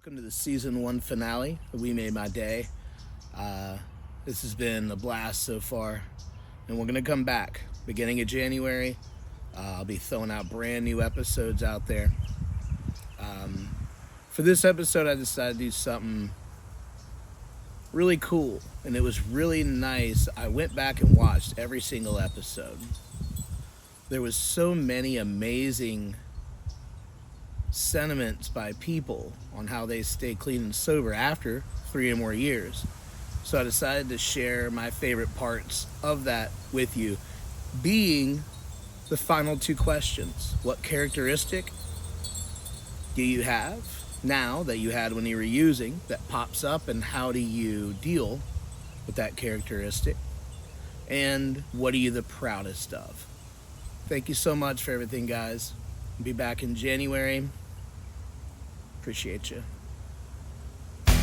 Welcome to the season one finale of We Made My Day. This has been a blast so far, and we're going to come back beginning of January. I'll be throwing out brand new episodes out there. For this episode, I decided to do something really cool, and it was really nice. I went back and watched every single episode. There was so many amazing sentiments by people on how they stay clean and sober after 3 or more years. So I decided to share my favorite parts of that with you, being the final 2 questions. What characteristic do you have now that you had when you were using that pops up, and how do you deal with that characteristic? And what are you the proudest of? Thank you so much for everything, guys. I'll be back in January. Appreciate you. You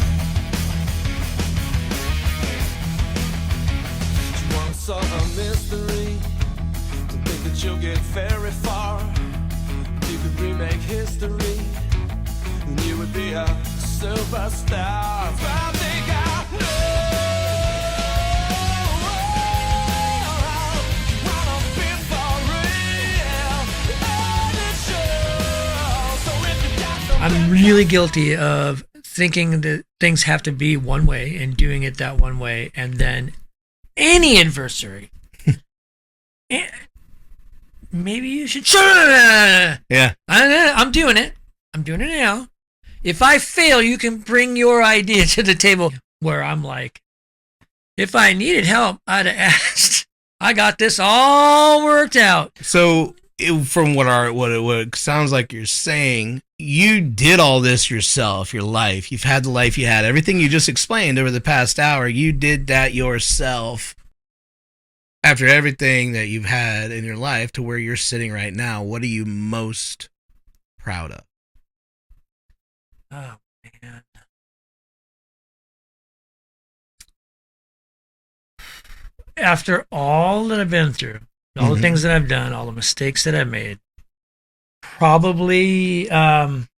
once saw a mystery, to think that you'll get very far. You could remake history, and you would be a superstar. I think I know wanna be for real. So if you got some I'm really guilty of thinking that things have to be one way and doing it that one way, and then any adversary. Maybe you should. Yeah. I'm doing it. I'm doing it now. If I fail, you can bring your idea to the table. Where I'm like, if I needed help, I'd have asked. I got this all worked out. So from what it sounds like you're saying, you did all this yourself, your life. You've had the life you had. Everything you just explained over the past hour, you did that yourself. After everything that you've had in your life to where you're sitting right now, what are you most proud of? Oh, man. After all that I've been through, all the things that I've done, all the mistakes that I've made, probably, man,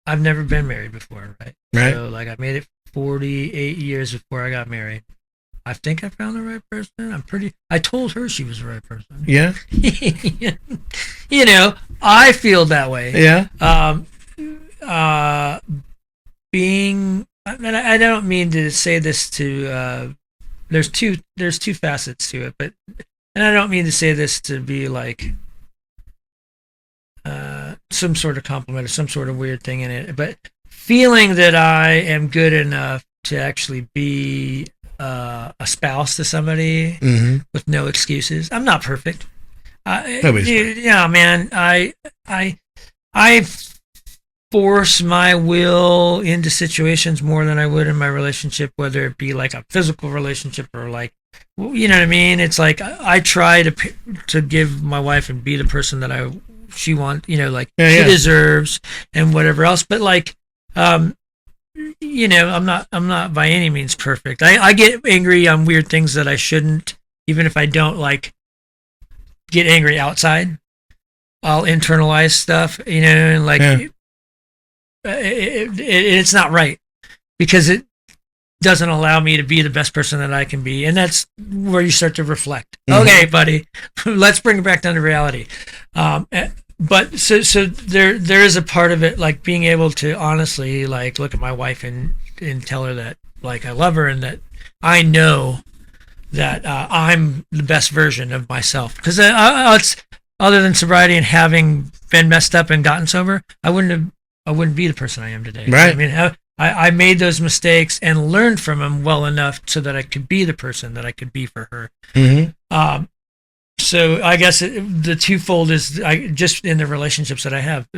I've never been married before, right? Right. So, like, I made it 48 years before I got married. I think I found the right person. I told her she was the right person. Yeah. You know, I feel that way. Yeah. Being, and I don't mean to say this to, there's two facets to it, but, and I don't mean to say this to be like, some sort of compliment or some sort of weird thing in it, but feeling that I am good enough to actually be a spouse to somebody with no excuses. I'm not perfect. Nobody's perfect. Yeah, man. I force my will into situations more than I would in my relationship, whether it be like a physical relationship or like, you know what I mean? It's like I try to give my wife and be the person that she wants, you know, like she deserves and whatever else. But like, you know, I'm not by any means perfect. I get angry on weird things that I shouldn't, even if I don't like get angry outside. I'll internalize stuff, you know, and like it's not right because it doesn't allow me to be the best person that I can be, and that's where you start to reflect. Okay, buddy, let's bring it back down to reality. But so there is a part of it, like being able to honestly like look at my wife and tell her that like I love her and that I know that I'm the best version of myself. Because it's other than sobriety and having been messed up and gotten sober, I wouldn't be the person I am today. Right. I mean, I made those mistakes and learned from them well enough so that I could be the person that I could be for her. So I guess the twofold is just in the relationships that I have,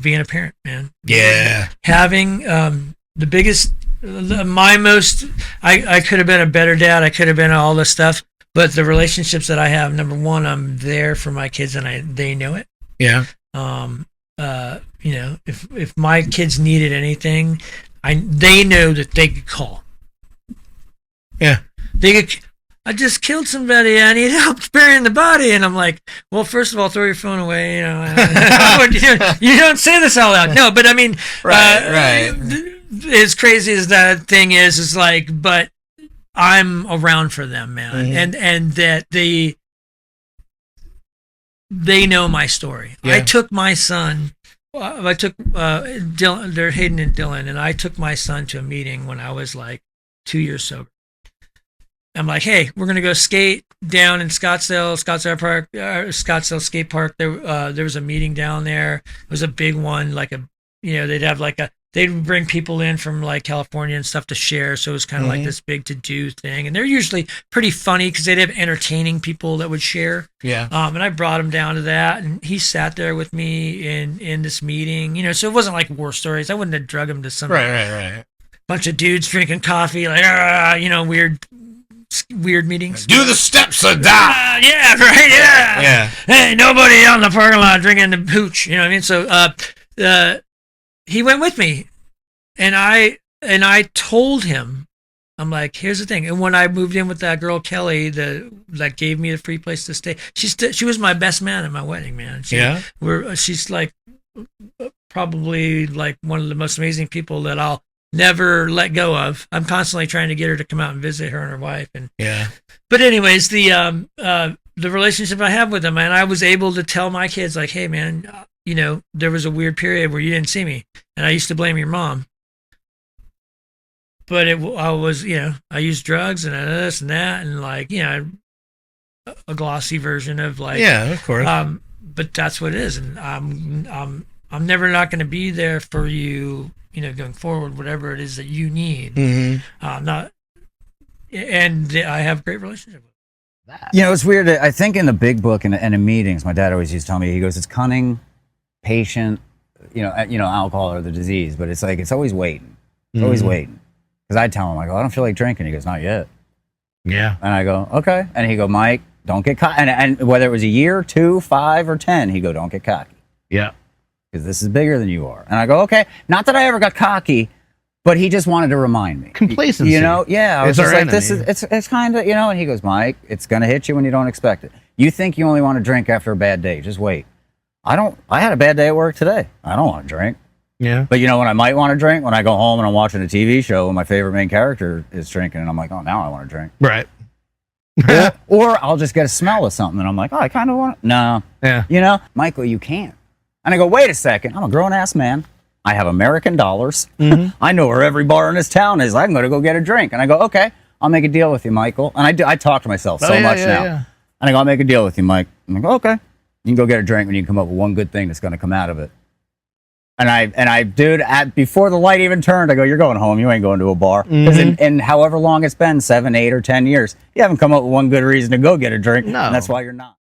being a parent, man. Yeah. Having the biggest, I could have been a better dad. I could have been all this stuff, but the relationships that I have, number one, I'm there for my kids and they know it. Yeah. You know, if my kids needed anything, they know that they could call. Yeah. They could. I just killed somebody. I need help burying the body. And I'm like, well, first of all, throw your phone away. You don't say this out loud. No, but I mean, right. As crazy as that thing is like, but I'm around for them, man. And that they know my story. Yeah. I took my son. I took Dylan. They're Hayden and Dylan, and I took my son to a meeting when I was like 2 years sober. I'm like, hey, we're gonna go skate down in Scottsdale skate park. There was a meeting down there. It was a big one, like they'd bring people in from like California and stuff to share. So it was kind of like this big to do thing. And they're usually pretty funny because they'd have entertaining people that would share. Yeah. And I brought him down to that, and he sat there with me in this meeting. So it wasn't like war stories. I wouldn't have drug him to some Right. bunch of dudes drinking coffee, like weird meetings. Do the steps of die. Yeah, right. Yeah. Hey, nobody out in the parking lot drinking the hooch. You know what I mean? So, he went with me, and I told him, I'm like, here's the thing. And when I moved in with that girl Kelly, that gave me a free place to stay, she was my best man at my wedding, man. She's like probably like one of the most amazing people that I'll never let go of. I'm constantly trying to get her to come out and visit her and her wife. And but anyways, the relationship I have with them, and I was able to tell my kids like, hey man, there was a weird period where you didn't see me, and I used to blame your mom. But I used drugs and this and that, and like, a glossy version of like, of course. But that's what it is, and I'm never not going to be there for you, going forward, whatever it is that you need. And I have a great relationship with that. It's weird. I think in the big book and in meetings, my dad always used to tell me, he goes, it's cunning, patient, alcohol or the disease, but it's like, it's always waiting. It's always waiting. Because I tell him, I go, I don't feel like drinking. He goes, not yet. Yeah. And I go, okay. And he go, Mike, don't get caught. And whether it was a year, 2, 5, or 10, he go, don't get cocky. Yeah. Because this is bigger than you are. And I go, okay. Not that I ever got cocky, but he just wanted to remind me. Complacency. Yeah. I was just like, this is, it's kind of, and he goes, Mike, it's going to hit you when you don't expect it. You think you only want to drink after a bad day. Just wait. I had a bad day at work today. I don't want to drink. Yeah. But when I might want to drink? When I go home and I'm watching a TV show and my favorite main character is drinking, and I'm like, oh, now I want to drink. Right. or I'll just get a smell of something and I'm like, oh, I kind of want to. No. Yeah. Michael, you can't. And I go, wait a second. I'm a grown-ass man. I have American dollars. I know where every bar in this town is. I'm going to go get a drink. And I go, okay, I'll make a deal with you, Michael. And I talk to myself so much now. Yeah. And I go, I'll make a deal with you, Mike. I'm like, okay. You can go get a drink when you can come up with one good thing that's going to come out of it. And I, dude, before the light even turned, I go, you're going home. You ain't going to a bar. Because in however long it's been, 7, 8, or 10 years, you haven't come up with one good reason to go get a drink. No. And that's why you're not.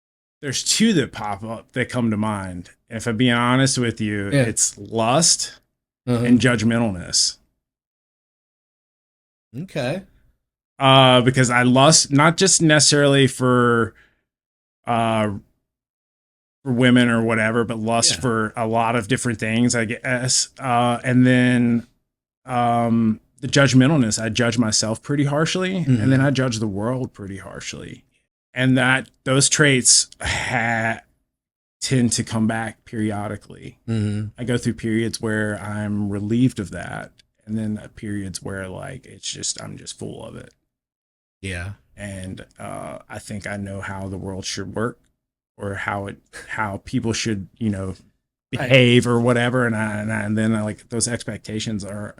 There's two that pop up that come to mind. If I'm being honest with you, it's lust and judgmentalness. Okay. Because I lust not just necessarily for women or whatever, but lust for a lot of different things, I guess. And then the judgmentalness, I judge myself pretty harshly, and then I judge the world pretty harshly. And that those traits tend to come back periodically. I go through periods where I'm relieved of that, and then periods where like I'm just full of it. Yeah. And I think I know how the world should work, or how people should, behave or whatever. And then like those expectations are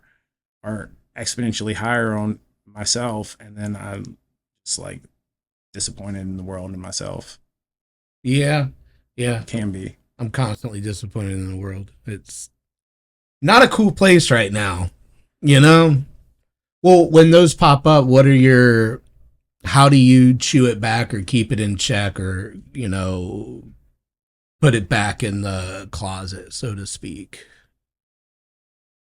exponentially higher on myself. And then I'm just like disappointed in the world and myself. Yeah. Yeah. Can be. I'm constantly disappointed in the world. It's not a cool place right now, Well, when those pop up, how do you chew it back or keep it in check or, put it back in the closet, so to speak?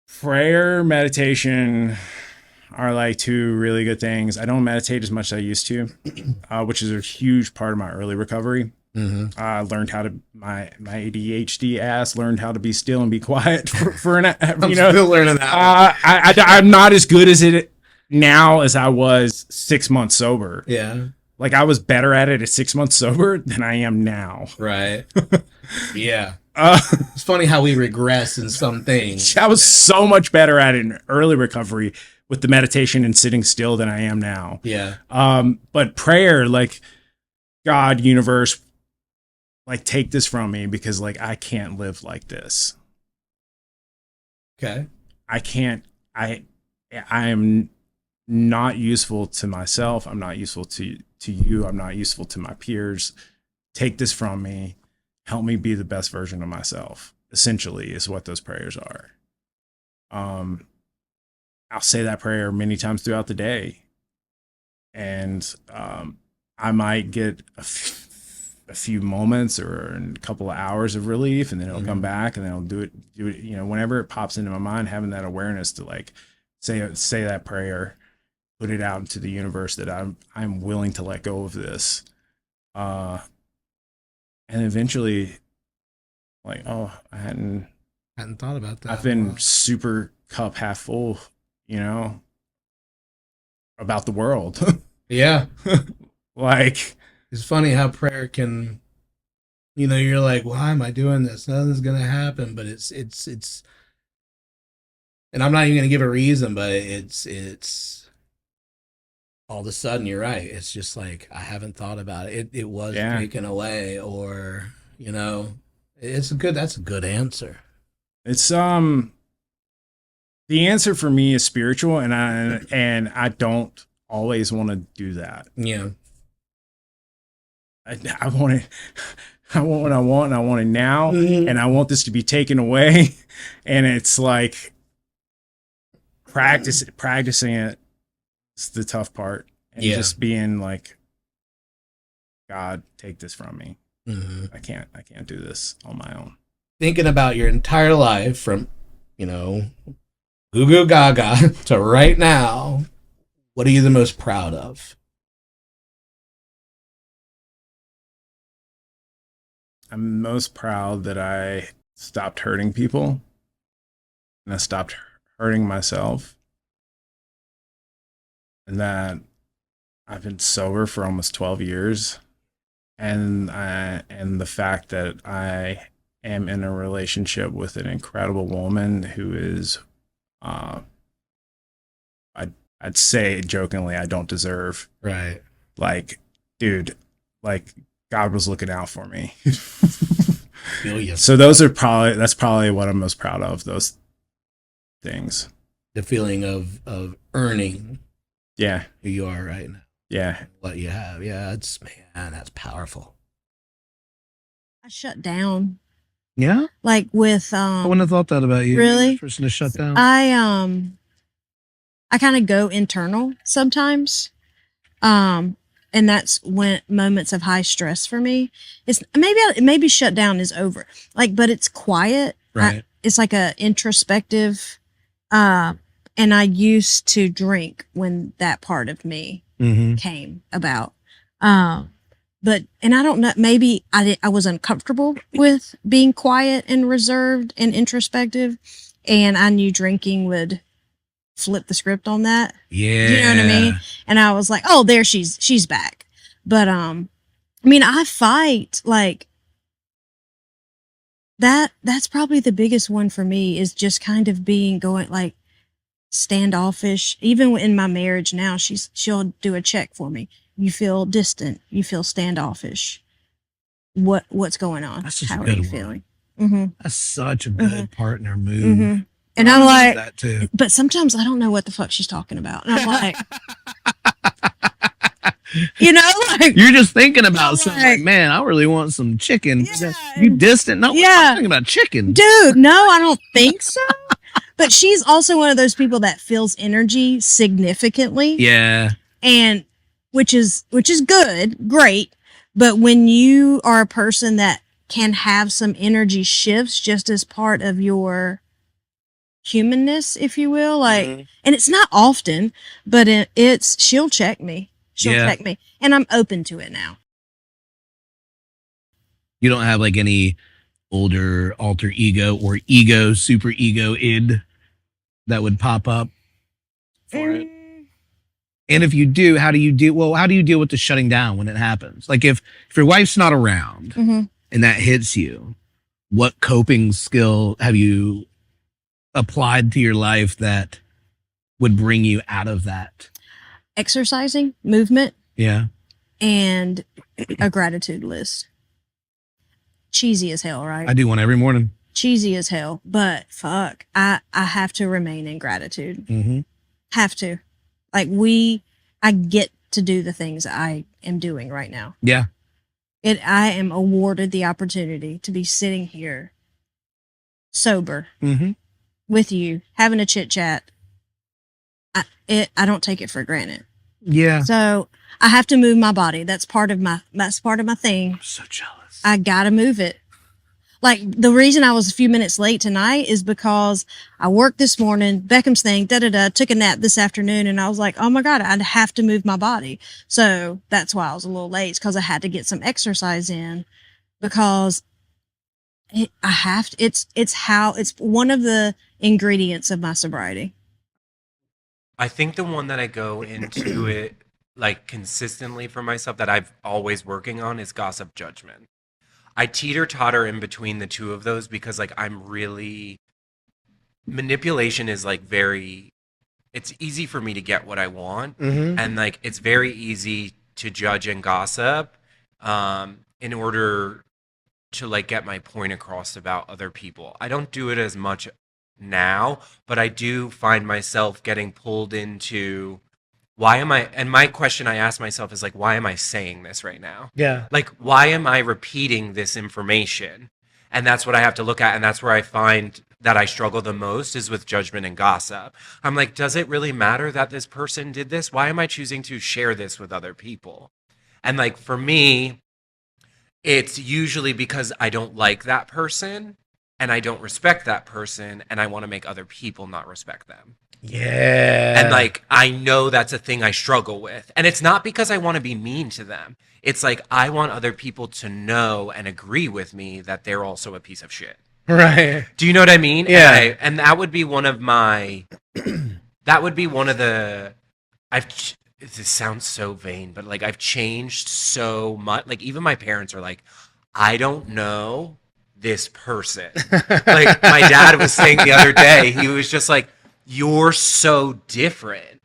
Prayer, meditation are like two really good things. I don't meditate as much as I used to, which is a huge part of my early recovery. I learned how to, my ADHD ass learned how to be still and be quiet for an, still learning that. I'm not as good as it now as I was 6 months sober. Yeah. Like I was better at it at 6 months sober than I am now. Right. Yeah. Uh, It's funny how we regress in some things. I was so much better at it in early recovery with the meditation and sitting still than I am now. Yeah. But prayer, like God, universe, like take this from me because like I can't live like this. Okay. I can't. I am not useful to myself. I'm not useful to you. I'm not useful to my peers. Take this from me. Help me be the best version of myself. Essentially, is what those prayers are. I'll say that prayer many times throughout the day, and I might get a few moments or a couple of hours of relief, and then it'll come back, and then I'll do it. You know, whenever it pops into my mind, having that awareness to like say that prayer, put it out into the universe that I'm willing to let go of this, and eventually, like, oh, I hadn't thought about that. I've been super cup half full, you know, about the world. Yeah. Like, It's funny how prayer can, you know, you're like, why am I doing this? Nothing's going to happen. But it's, and I'm not even going to give a reason, but it's all of a sudden, you're right. It's just like, I haven't thought about it. It was taken away, or, you know, that's a good answer. it's, the answer for me is spiritual, and I don't always want to do that. Yeah. I want it. I want what I want, and I want it now, Mhm. and I want this to be taken away. And it's like practicing it is the tough part, and just being like, God, take this from me. Mhm. I can't do this on my own. Thinking about your entire life from, you know, goo goo gaga to right now, what are you the most proud of? I'm most proud that I stopped hurting people, and I stopped hurting myself, and that I've been sober for almost 12 years, and the fact that I am in a relationship with an incredible woman who is, I'd say jokingly, I don't deserve. Right. Like, dude, like God was looking out for me. Feel you. So that's probably what I'm most proud of, those things. The feeling of earning Yeah. who you are right now, Yeah. what you have. Yeah, that's powerful. I shut down. Yeah, Like with I wouldn't have thought that about you. Really? Person to shut down. I kind of go internal sometimes. And that's when moments of high stress for me. It's maybe shut down is over. Like, but it's quiet. Right. It's like a introspective, and I used to drink when that part of me came about. But I don't know, maybe I was uncomfortable with being quiet and reserved and introspective, and I knew drinking would flip the script on that. Yeah. You know what I mean? And I was like, oh, there she's back. But I mean, I fight like that's probably the biggest one for me, is just kind of going like standoffish. Even in my marriage now, she'll do a check for me. You feel distant, you feel standoffish. What's going on? That's just How a are good you one. feeling? Mm-hmm. That's such a good partner move. Mm-hmm. And I'm like, that too. but sometimes I don't know what the fuck she's talking about. And I'm like, you know, like, You're just thinking about I'm something like- like, man, I really want some chicken. Yeah. You distant? No, Yeah. I'm thinking about chicken. dude, no, I don't think so. But she's also one of those people that feels energy significantly. Yeah. And which is good, great. But when you are a person that can have some energy shifts just as part of your humanness, if you will, like, and it's not often, but she'll check me. She'll check me, and I'm open to it now. You don't have like any older alter ego or super ego id that would pop up for it? And if you do, how do you deal? Well, how do you deal with the shutting down when it happens? Like if your wife's not around and that hits you, what coping skill have you applied to your life that would bring you out of that? Exercising, movement, Yeah. and a gratitude list. Cheesy as hell, right? I do one every morning. Cheesy as hell, but fuck, I have to remain in gratitude. Mm-hmm. Have to. Like I get to do the things I am doing right now. Yeah. I am awarded the opportunity to be sitting here sober with you, having a chit chat. I don't take it for granted. Yeah. So I have to move my body. That's part of my thing. I'm so jealous. I gotta move it. Like the reason I was a few minutes late tonight is because I worked this morning, Beckham's thing, took a nap this afternoon, and I was like, oh my God, I'd have to move my body. So that's why I was a little late. It's because I had to get some exercise in because I have to, it's one of the ingredients of my sobriety. I think the one that I go into it like consistently for myself that I've always working on is gossip judgment. I teeter-totter in between the two of those because like manipulation is like it's easy for me to get what I want, and like it's very easy to judge and gossip in order to like get my point across about other people. I don't do it as much now, but I do find myself getting pulled into and my question I ask myself is like, why am I saying this right now? Yeah. Like, why am I repeating this information? And that's what I have to look at. And that's where I find that I struggle the most is with judgment and gossip. I'm like, does it really matter that this person did this? Why am I choosing to share this with other people? And like, for me, it's usually because I don't like that person and I don't respect that person and I want to make other people not respect them. Yeah. And like, I know that's a thing I struggle with. And it's not because I want to be mean to them. It's like, I want other people to know and agree with me that they're also a piece of shit. Right. Do you know what I mean? Yeah. And that would be one of this sounds so vain, but like, I've changed so much. Like, even my parents are like, I don't know this person. Like, my dad was saying the other day, he was just like, you're so different.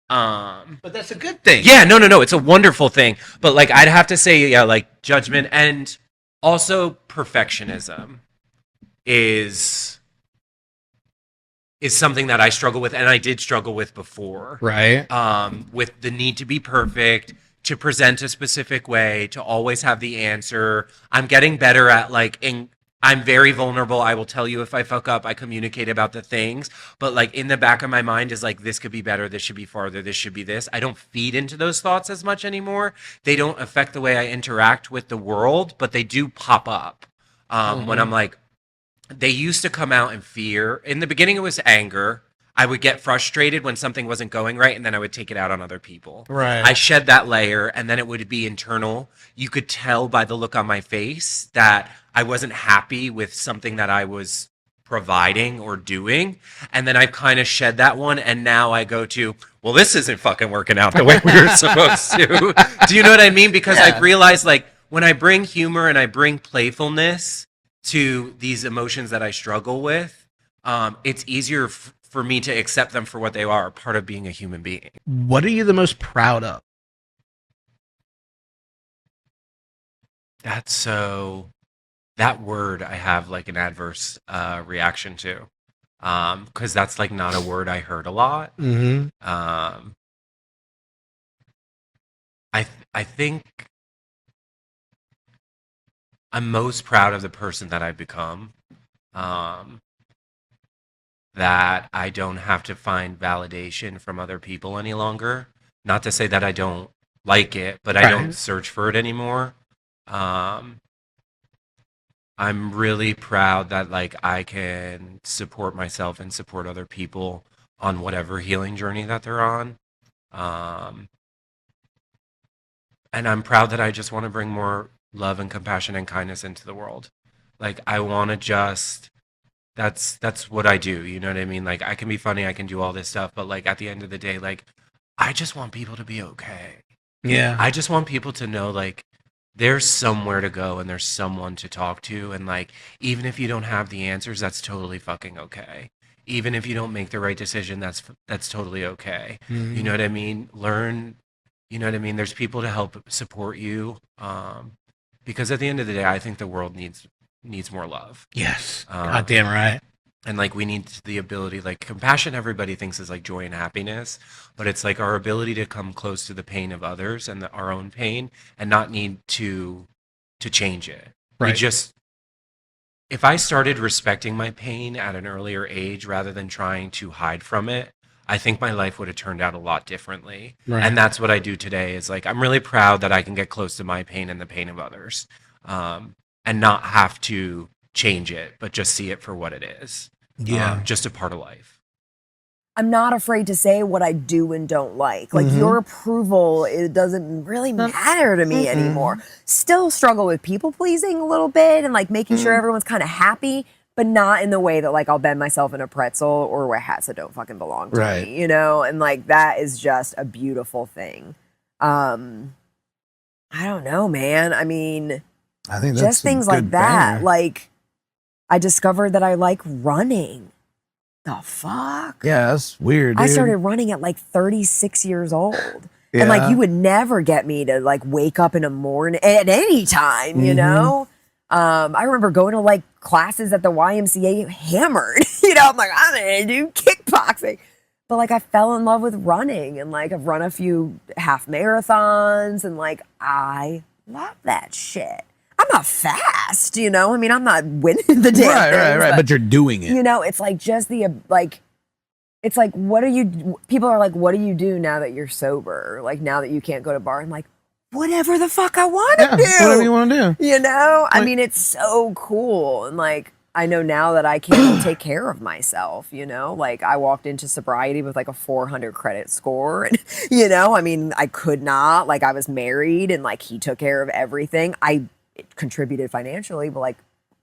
But that's a good thing. Yeah, no. It's a wonderful thing. But like, I'd have to say, yeah, like judgment and also perfectionism is something that I struggle with, and I did struggle with before. Right. With the need to be perfect, to present a specific way, to always have the answer. I'm getting better at I'm very vulnerable. I will tell you if I fuck up. I communicate about the things. But like in the back of my mind is like, this could be better. This should be farther. This should be this. I don't feed into those thoughts as much anymore. They don't affect the way I interact with the world, but they do pop up when I'm like, they used to come out in fear. In the beginning, it was anger. I would get frustrated when something wasn't going right, and then I would take it out on other people. Right. I shed that layer, and then it would be internal. You could tell by the look on my face that I wasn't happy with something that I was providing or doing. And then I've kind of shed that one, and now I go to, well, this isn't fucking working out the way we were supposed to. Do you know what I mean? Because I've realized, like, when I bring humor and I bring playfulness to these emotions that I struggle with, it's easier for me to accept them for what they are, part of being a human being. What are you the most proud of? That word I have like an adverse reaction to, because that's like not a word I heard a lot. I think I'm most proud of the person that I've become. That I don't have to find validation from other people any longer. Not to say that I don't like it, but I don't search for it anymore. I'm really proud that like I can support myself and support other people on whatever healing journey that they're on. And I'm proud that I just want to bring more love and compassion and kindness into the world. Like I want to just that's what I do. You know what I mean? Like I can be funny, I can do all this stuff, but like at the end of the day, like I just want people to be okay. Yeah. I just want people to know, like, there's somewhere to go and there's someone to talk to. And, like, even if you don't have the answers, that's totally fucking okay. Even if you don't make the right decision, that's totally okay. You know what I mean? Learn, you know what I mean? There's people to help support you. Because at the end of the day, I think the world needs more love. Yes. Goddamn right. And, like, we need the ability, like, compassion, everybody thinks is like joy and happiness, but it's like our ability to come close to the pain of others and our own pain and not need to change it. Right. If I started respecting my pain at an earlier age rather than trying to hide from it, I think my life would have turned out a lot differently. Right. And that's what I do today is, like, I'm really proud that I can get close to my pain and the pain of others, and not have to change it, but just see it for what it is. Yeah. Just a part of life. I'm not afraid to say what I do and don't like. Like your approval, it doesn't really matter to me anymore. Still struggle with people pleasing a little bit and like making sure everyone's kind of happy, but not in the way that like I'll bend myself in a pretzel or wear hats that don't fucking belong to me, you know? And like that is just a beautiful thing. I don't know, man. I mean, I think that's just things like that. Like I discovered that I like running. The fuck? Yeah, that's weird, dude. I started running at like 36 years old. And like you would never get me to like wake up in the morning at any time, you know? I remember going to like classes at the YMCA hammered. You know, I'm like, I'm gonna do kickboxing. But like I fell in love with running and like I've run a few half marathons and like I love that shit. I'm not fast, you know? I mean, I'm not winning the damn thing. Right. But you're doing it. You know, it's like just the, like, it's like, people are like, what do you do now that you're sober? Like, now that you can't go to bar? I'm like, whatever the fuck I want to do. Whatever you want to do. You know? I mean, it's so cool. And like, I know now that I can take care of myself, you know? Like, I walked into sobriety with like a 400 credit score. And, you know, I mean, I could not. Like, I was married and like he took care of everything. I contributed financially, but like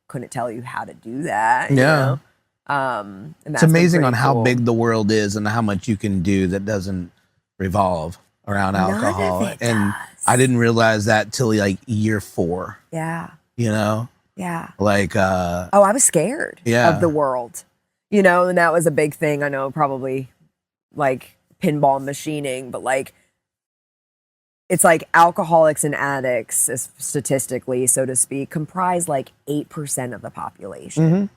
couldn't tell you how to do that. You know? And it's amazing on how big the world is and how much you can do that doesn't revolve around alcohol. None of it and does. I didn't realize that till like year 4. Yeah. You know? Yeah. Like I was scared of the world. You know, and that was a big thing. I know probably like pinball machining, but like it's like alcoholics and addicts, statistically, so to speak, comprise like 8% of the population.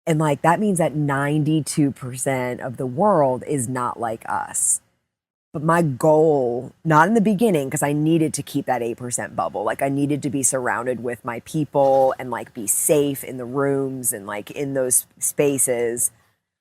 And like that means that 92% of the world is not like us. But my goal, not in the beginning, because I needed to keep that 8% bubble. Like I needed to be surrounded with my people and like be safe in the rooms and like in those spaces.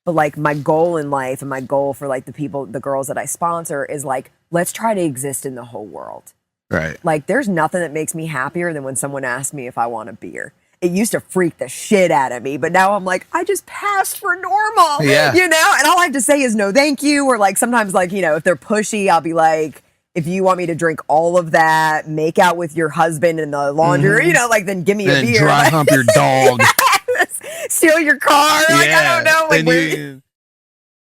But like my goal in life and my goal for like the girls that I sponsor is like, let's try to exist in the whole world. right. Like there's nothing that makes me happier than when someone asks me if I want a beer. It used to freak the shit out of me, but now I'm like, I just passed for normal, Yeah. you know? And all I have to say is no, thank you. Or like sometimes like, you know, if they're pushy, I'll be like, if you want me to drink all of that, make out with your husband in the laundry, you know, like then give me a Then beer. dry hump your dog. Steal your car. Like, I don't know. Like, Then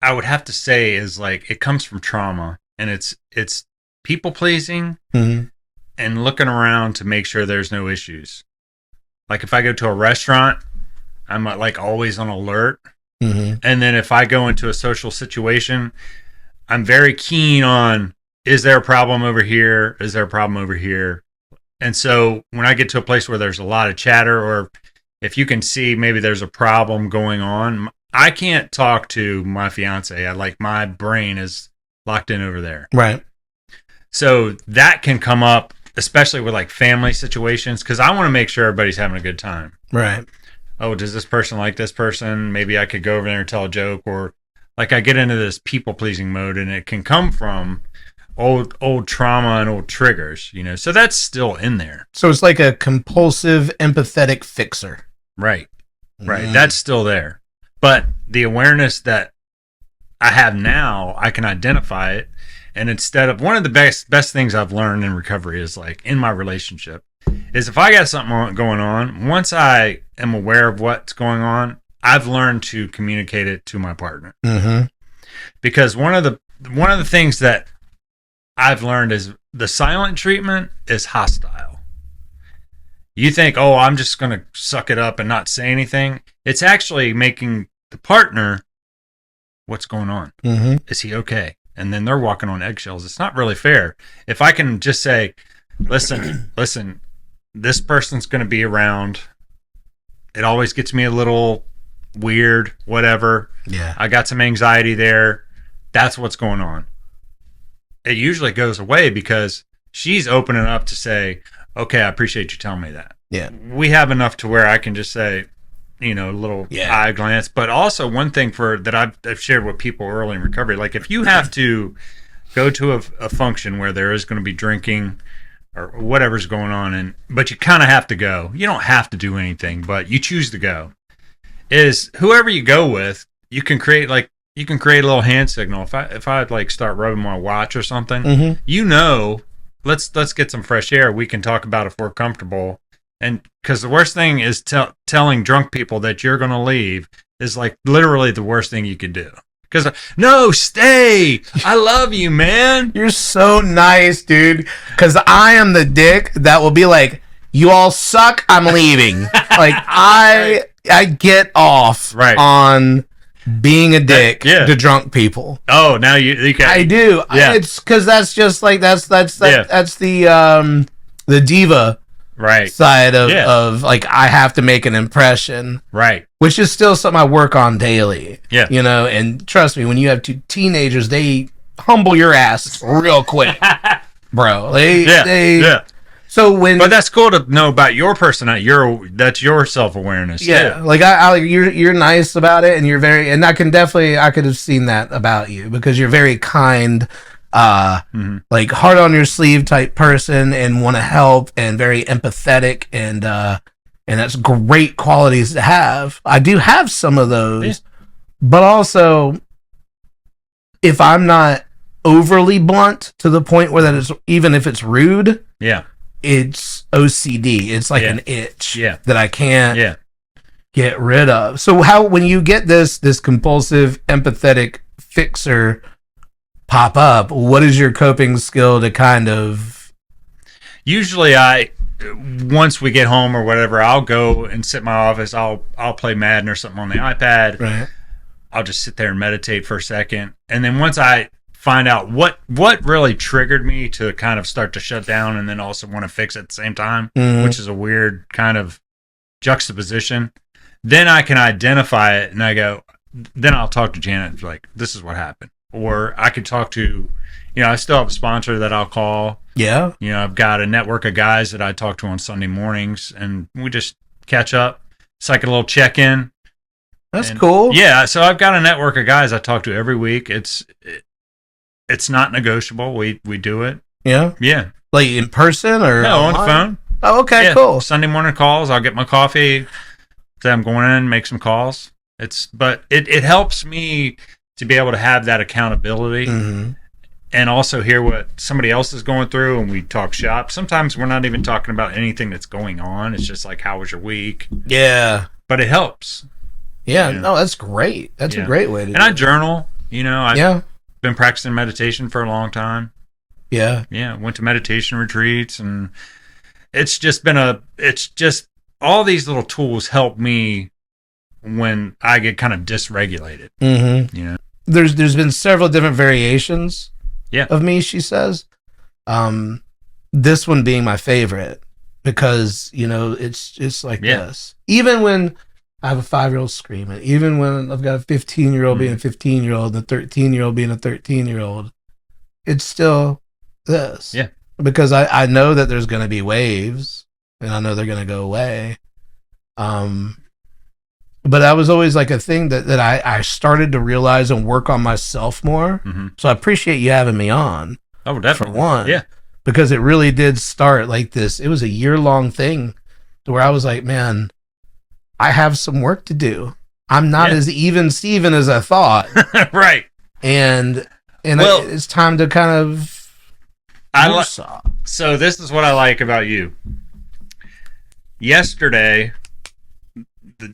I would have to say is like it comes from trauma, and it's people pleasing and looking around to make sure there's no issues. Like if I go to a restaurant, I'm like always on alert. And then if I go into a social situation, I'm very keen on, is there a problem over here? Is there a problem over here? And so when I get to a place where there's a lot of chatter, or if you can see maybe there's a problem going on, I can't talk to my fiance. My brain is locked in over there. Right. So that can come up, especially with like family situations, because I want to make sure everybody's having a good time. Right. Oh, does this person like this person? Maybe I could go over there and tell a joke, or like I get into this people pleasing mode, and it can come from old trauma and old triggers, you know. So that's still in there. So it's like a compulsive, empathetic fixer. Right. Right. That's still there. But the awareness that I have now, I can identify it. And instead of one of the best things I've learned in recovery is like in my relationship is if I got something going on, once I am aware of what's going on, I've learned to communicate it to my partner. Because one of one of the things that I've learned is the silent treatment is hostile. You think, oh, I'm just going to suck it up and not say anything. It's actually making the partner, what's going on? Mm-hmm. Is he okay? And then they're walking on eggshells. It's not really fair. If I can just say, listen, this person's going to be around. It always gets me a little weird, whatever. Yeah. I got some anxiety there. That's what's going on. It usually goes away because she's opening up to say, okay, I appreciate you telling me that. Yeah. We have enough to where I can just say, a little eye glance. But also one thing that I've shared with people early in recovery, like if you have to go to a function where there is going to be drinking or whatever's going on, but you kind of have to go. You don't have to do anything, but you choose to go. Is whoever you go with, you can create a little hand signal. If I'd like start rubbing my watch or something, let's get some fresh air. We can talk about if we're comfortable. And because the worst thing is telling drunk people that you're going to leave is like literally the worst thing you could do. Because no, stay. I love you, man. You're so nice, dude. Because I am the dick that will be like, you all suck. I'm leaving. Like I get off on being a dick to drunk people. Oh, now you can. I do. Yeah. It's because that's just like that's the diva side of like I have to make an impression, which is still something I work on daily. And trust me, when you have two teenagers, they humble your ass real quick, bro. But that's cool to know about your personality. That's your self-awareness. Yeah, like you're nice about it, and you're very, and I could have seen that about you because you're very kind, like heart on your sleeve type person, and want to help, and very empathetic, and that's great qualities to have. I do have some of those, but also if I'm not overly blunt to the point where that is, even if it's rude, it's OCD. It's like an itch that I can't get rid of. So when you get this compulsive, empathetic fixer pop up, what is your coping skill to kind of... Usually once we get home or whatever, I'll go and sit in my office. I'll play Madden or something on the iPad. Right. I'll just sit there and meditate for a second. And then once I find out what really triggered me to kind of start to shut down and then also want to fix at the same time, which is a weird kind of juxtaposition, then I can identify it and then I'll talk to Janet like, this is what happened. Or I could talk to, I still have a sponsor that I'll call. Yeah. I've got a network of guys that I talk to on Sunday mornings and we just catch up. It's like a little check-in. That's cool. Yeah. So I've got a network of guys I talk to every week. It's not negotiable. We do it. Yeah. Yeah. Like in person or on the phone. Oh, okay, cool. Sunday morning calls. I'll get my coffee. Say I'm going in, make some calls. But it helps me to be able to have that accountability and also hear what somebody else is going through, and we talk shop. Sometimes we're not even talking about anything that's going on. It's just like, how was your week? Yeah. But it helps. Yeah. No, that's great. That's a great way to do it. And I journal. I've been practicing meditation for a long time. Yeah. Went to meditation retreats, and it's just all these little tools help me when I get kind of dysregulated. There's been several different variations of me, she says. This one being my favorite because, it's like this. Even when I have a 5-year-old screaming, even when I've got a 15-year-old being a 15-year-old and a 13-year-old being a 13-year-old, it's still this. Yeah. Because I know that there's going to be waves and I know they're going to go away. But that was always like a thing that I started to realize and work on myself more. So I appreciate you having me on. Oh, definitely. For one. Yeah. Because it really did start like this. It was a year-long thing to where I was like, man, I have some work to do. I'm not as even Steven as I thought. Right. And it's time to kind of so this is what I like about you. Yesterday,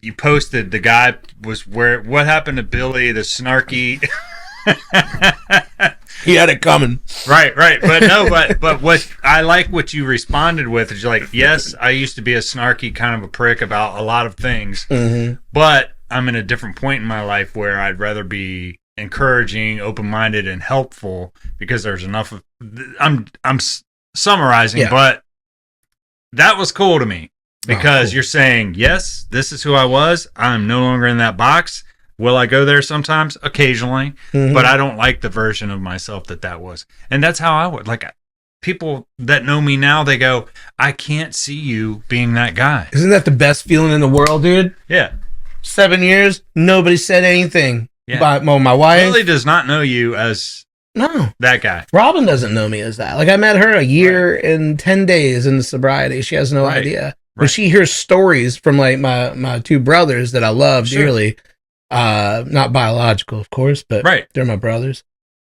you posted the guy was what happened to Billy, the snarky He had it coming. Right. But no, but what I like what you responded with is you're like, yes, I used to be a snarky kind of a prick about a lot of things, but I'm in a different point in my life where I'd rather be encouraging, open-minded, and helpful because there's enough of. I'm summarizing, but that was cool to me because you're saying, yes, this is who I was. I'm no longer in that box. Will I go there sometimes? Occasionally, but I don't like the version of myself that was. And that's how I would. Like, people that know me now, they go, I can't see you being that guy. Isn't that the best feeling in the world, dude? Yeah. 7 years, nobody said anything. Yeah. But, well, my wife... Lily does not know you as that guy. Robin doesn't know me as that. Like, I met her a year and 10 days into sobriety. She has no idea. But she hears stories from, like, my two brothers that I love dearly. Not biological, of course, but they're my brothers.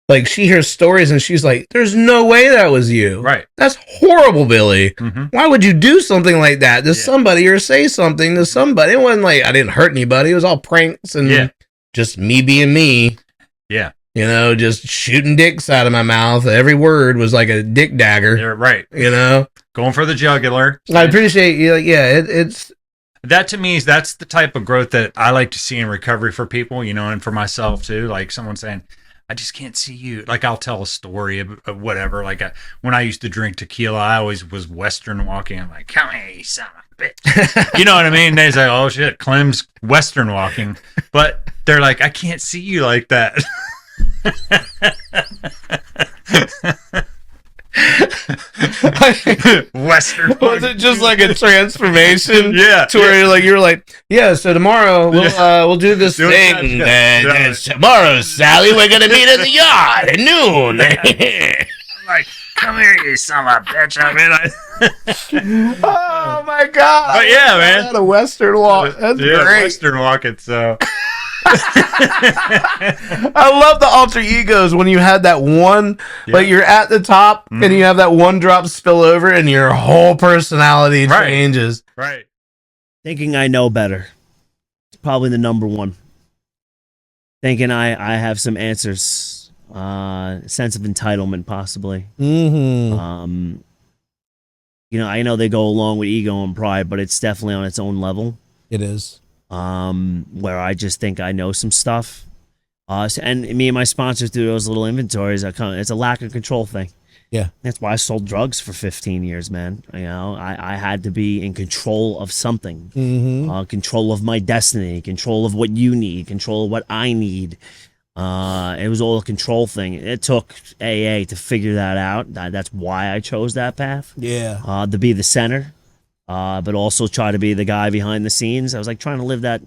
Like, she hears stories and she's like, there's no way that was you. Right. That's horrible, Billy. Why would you do something like that to somebody or say something to somebody? It wasn't like I didn't hurt anybody. It was all pranks and just me being me. Yeah. You know, just shooting dicks out of my mouth. Every word was like a dick dagger. You're right. You know? Going for the jugular. I appreciate you. Yeah, it's... That to me that's the type of growth that I like to see in recovery for people, you know, and for myself too. Like someone saying, I just can't see you. Like I'll tell a story of whatever. Like when I used to drink tequila, I always was Western walking. I'm like, come here, you son of a bitch. You know what I mean? They say, oh shit, Clem's Western walking. But they're like, I can't see you like that. Western was it just like a transformation? To where you're like, so tomorrow we'll do this thing. Tomorrow, Sally, we're gonna meet in the yard at noon. I'm like, come here, you son of a bitch. I mean, oh my god! But yeah, man, I had a Western walk. That's great. Western walking. So. I love the alter egos when you had that one, like you're at the top and you have that one drop spill over and your whole personality changes. Right. Thinking I know better. It's probably the number one. Thinking I have some answers. Sense of entitlement, possibly. You know, I know they go along with ego and pride, but it's definitely on its own level. It is. Where I just think I know some stuff. And me and my sponsors do those little inventories. It's a lack of control thing. Yeah. That's why I sold drugs for 15 years, man. You know, I had to be in control of something. Control of my destiny, control of what you need, control of what I need. It was all a control thing. It took AA to figure that out. That's why I chose that path. Yeah. To be the center. But also try to be the guy behind the scenes. I was like trying to live that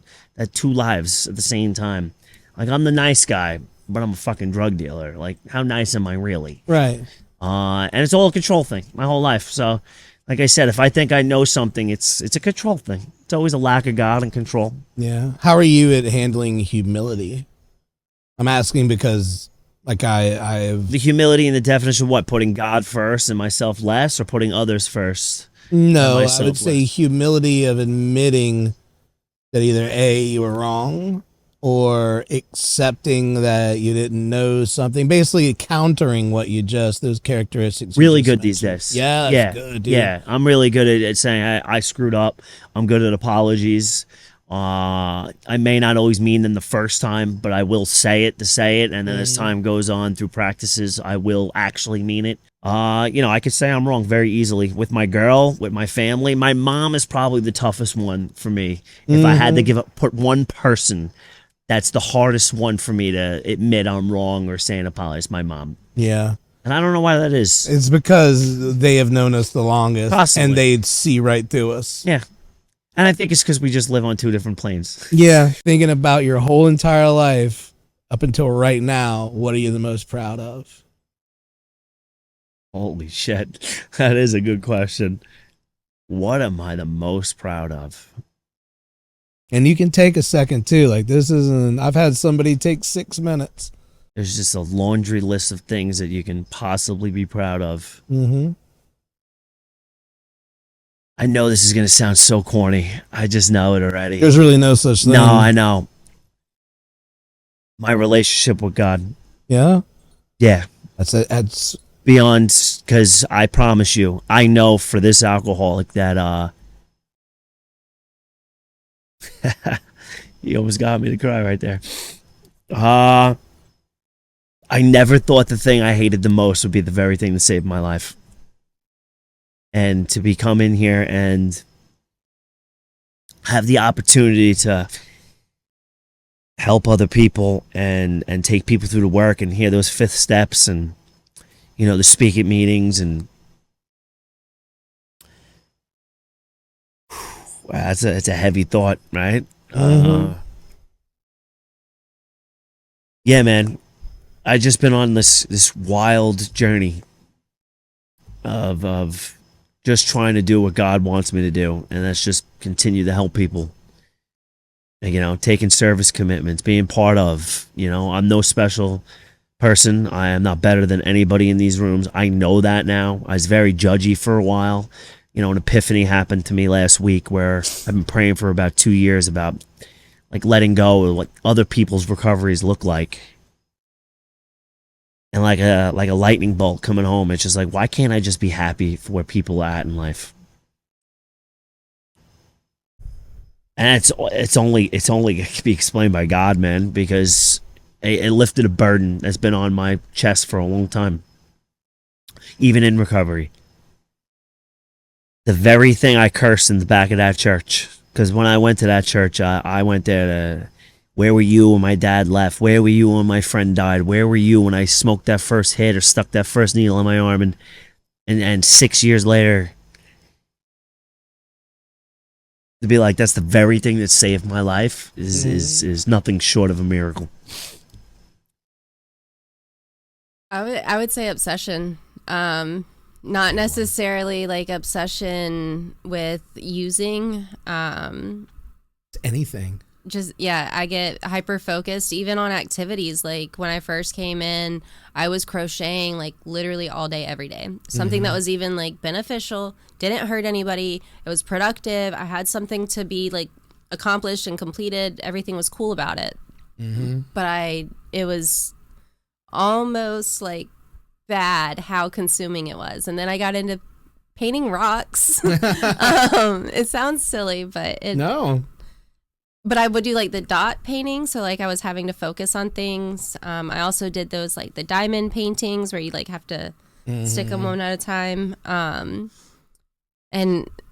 two lives at the same time. Like I'm the nice guy, but I'm a fucking drug dealer. Like how nice am I really? Right. And it's all a control thing my whole life. So like I said, if I think I know something, it's a control thing. It's always a lack of God and control. Yeah. How are you at handling humility? I'm asking because like I've... The humility in the definition of what? Putting God first and myself less, or putting others first? No, I would say humility of admitting that either A, you were wrong, or accepting that you didn't know something. Basically countering what those characteristics. Really good these days. Yeah, that's good, dude. Yeah, I'm really good at saying I screwed up. I'm good at apologies. I may not always mean them the first time, but I will say it to say it. And then as time goes on through practices, I will actually mean it. You know, I could say I'm wrong very easily with my girl, with my family. My mom is probably the toughest one for me. If I had to put one person, that's the hardest one for me to admit I'm wrong or say an apology. It's my mom. Yeah. And I don't know why that is. It's because they have known us the longest. Possibly. And they'd see right through us. Yeah. And I think it's because we just live on two different planes. Yeah. Thinking about your whole entire life up until right now, what are you the most proud of? Holy shit. That is a good question. What am I the most proud of? And you can take a second too. Like I've had somebody take 6 minutes. There's just a laundry list of things that you can possibly be proud of. I know this is going to sound so corny. I just know it already. There's really no such thing. No, I know. My relationship with God. Yeah? Yeah. That's beyond, because I promise you, I know for this alcoholic that you almost got me to cry right there. I never thought the thing I hated the most would be the very thing that saved my life. And to be come in here and have the opportunity to help other people and take people through the work and hear those fifth steps and, you know, the speak at meetings and wow, it's a heavy thought, right? Yeah, man. I just been on this wild journey of just trying to do what God wants me to do, and that's just continue to help people. And, you know, taking service commitments, being part of, you know, I'm no special person. I am not better than anybody in these rooms. I know that now. I was very judgy for a while. You know, an epiphany happened to me last week where I've been praying for about 2 years about like letting go of what other people's recoveries look like. And like a lightning bolt coming home, it's just like, why can't I just be happy for where people are at in life? And it's only can be explained by God, man, because it lifted a burden that's been on my chest for a long time, even in recovery. The very thing I cursed in the back of that church, because when I went to that church, I went there to. Where were you when my dad left? Where were you when my friend died? Where were you when I smoked that first hit or stuck that first needle in my arm? And 6 years later, to be like, that's the very thing that saved my life is nothing short of a miracle. I would say obsession. Not necessarily like obsession with using. anything. Just I get hyper focused even on activities. Like when I first came in, I was crocheting like literally all day every day, something that was even like beneficial, didn't hurt anybody, it was productive, I had something to be like accomplished and completed, everything was cool about it. But it was almost like bad how consuming it was. And then I got into painting rocks. It sounds silly, but but I would do like the dot painting. So like I was having to focus on things. I also did those like the diamond paintings where you like have to stick them one at a time. And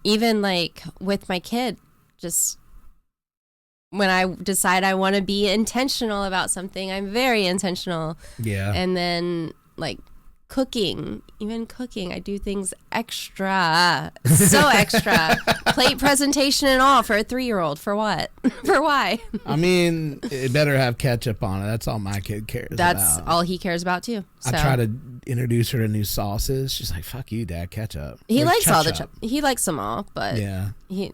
even like with my kid, just when I decide I want to be intentional about something, I'm very intentional. Yeah. And then like even cooking, I do things extra, so extra. Plate presentation and all for a 3-year-old. For what? For why? I mean, it better have ketchup on it. That's all my kid cares about. That's all he cares about too. So. I try to introduce her to new sauces. She's like, "Fuck you, Dad, ketchup." He likes all he likes them all, but he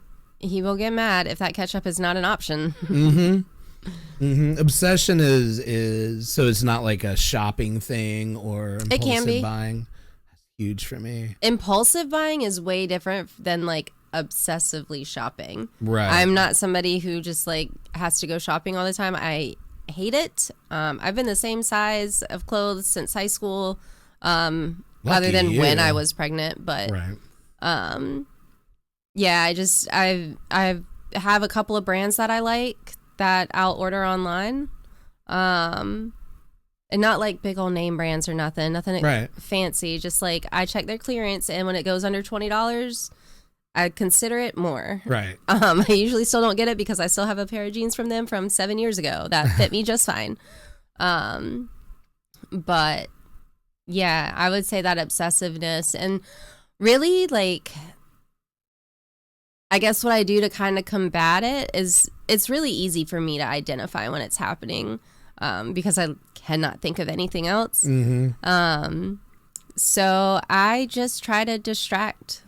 will get mad if that ketchup is not an option. Obsession is so it's not like a shopping thing or impulsive it can be. buying. That's huge for me. Impulsive buying is way different than like obsessively shopping. Right. I'm not somebody who just like has to go shopping all the time. I hate it. I've been the same size of clothes since high school, other than when I was pregnant. But I have a couple of brands that I like that I'll order online, and not like big old name brands or nothing fancy. Just like I check their clearance, and when it goes under $20, I consider it more. Right. I usually still don't get it because I still have a pair of jeans from them from 7 years ago that fit me just fine. But yeah, I would say that obsessiveness, and really like, I guess what I do to kind of combat it is it's really easy for me to identify when it's happening, because I cannot think of anything else. So I just try to distract.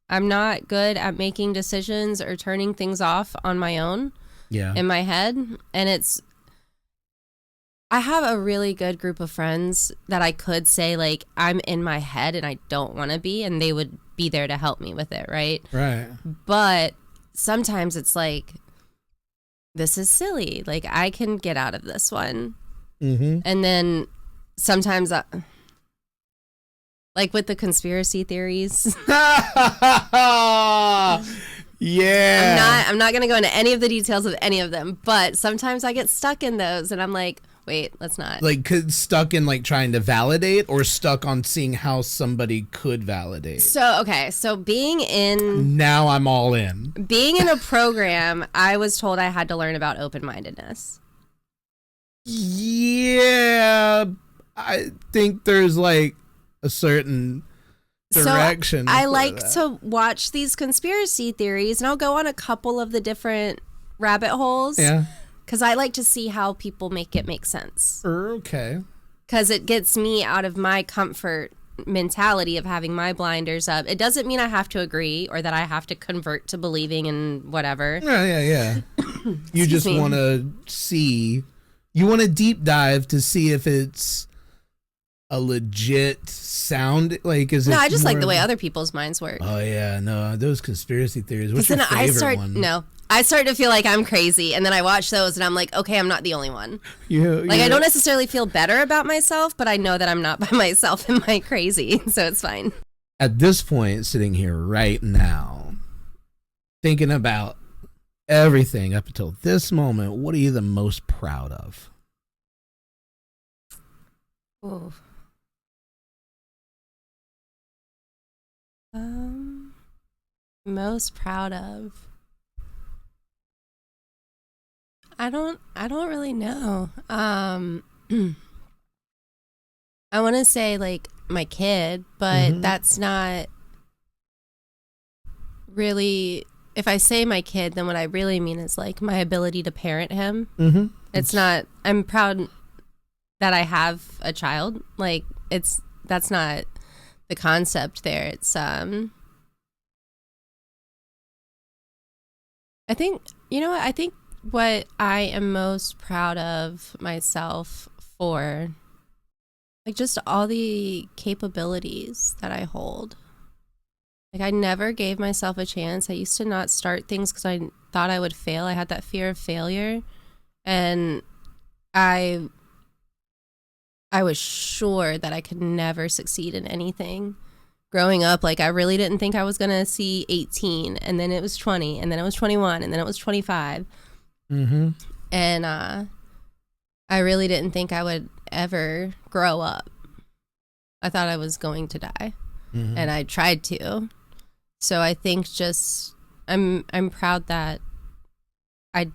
I'm not good at making decisions or turning things off on my own in my head. And I have a really good group of friends that I could say like I'm in my head and I don't want to be, and they would be there to help me with it, right? Right. But sometimes it's like, this is silly. Like I can get out of this one. And then sometimes Like with the conspiracy theories. Yeah. I'm not going to go into any of the details of any of them, but sometimes I get stuck in those and I'm like, wait, let's not. Like stuck in like trying to validate, or stuck on seeing how somebody could validate. So being in Now I'm all in. being in a program, I was told I had to learn about open-mindedness. Yeah, I think there's like a certain direction. So I for like that. to watch these conspiracy theories, and I'll go on a couple of the different rabbit holes. Yeah. Because I like to see how people make it make sense. Okay. Because it gets me out of my comfort mentality of having my blinders up. It doesn't mean I have to agree or that I have to convert to believing in whatever. Yeah. You just want to see. You want to deep dive to see if it's a legit sound. Like, is it? No, I just like the more- way other people's minds work. Oh yeah, no, those conspiracy theories. What's Then your favorite one? I start to feel like I'm crazy, and then I watch those, and I'm like, okay, I'm not the only one. I don't necessarily feel better about myself, but I know that I'm not by myself in my crazy, so it's fine. At this point, sitting here right now, thinking about everything up until this moment, what are you the most proud of? Ooh. Most proud of. I don't really know. I want to say like my kid, but that's not really. If I say my kid, then what I really mean is like my ability to parent him. Mm-hmm. It's not. I'm proud that I have a child. Like that's not the concept there. It's I think I think what I am most proud of myself for, like, just all the capabilities that I hold. Like, I never gave myself a chance. I used to not start things because I thought I would fail. I had that fear of failure, and I was sure that I could never succeed in anything. Growing up, like, I really didn't think I was going to see 18, and then it was 20, and then it was 21, and then it was 25. Mm-hmm. And I really didn't think I would ever grow up. I thought I was going to die, and I tried to. So I think just I'm proud that I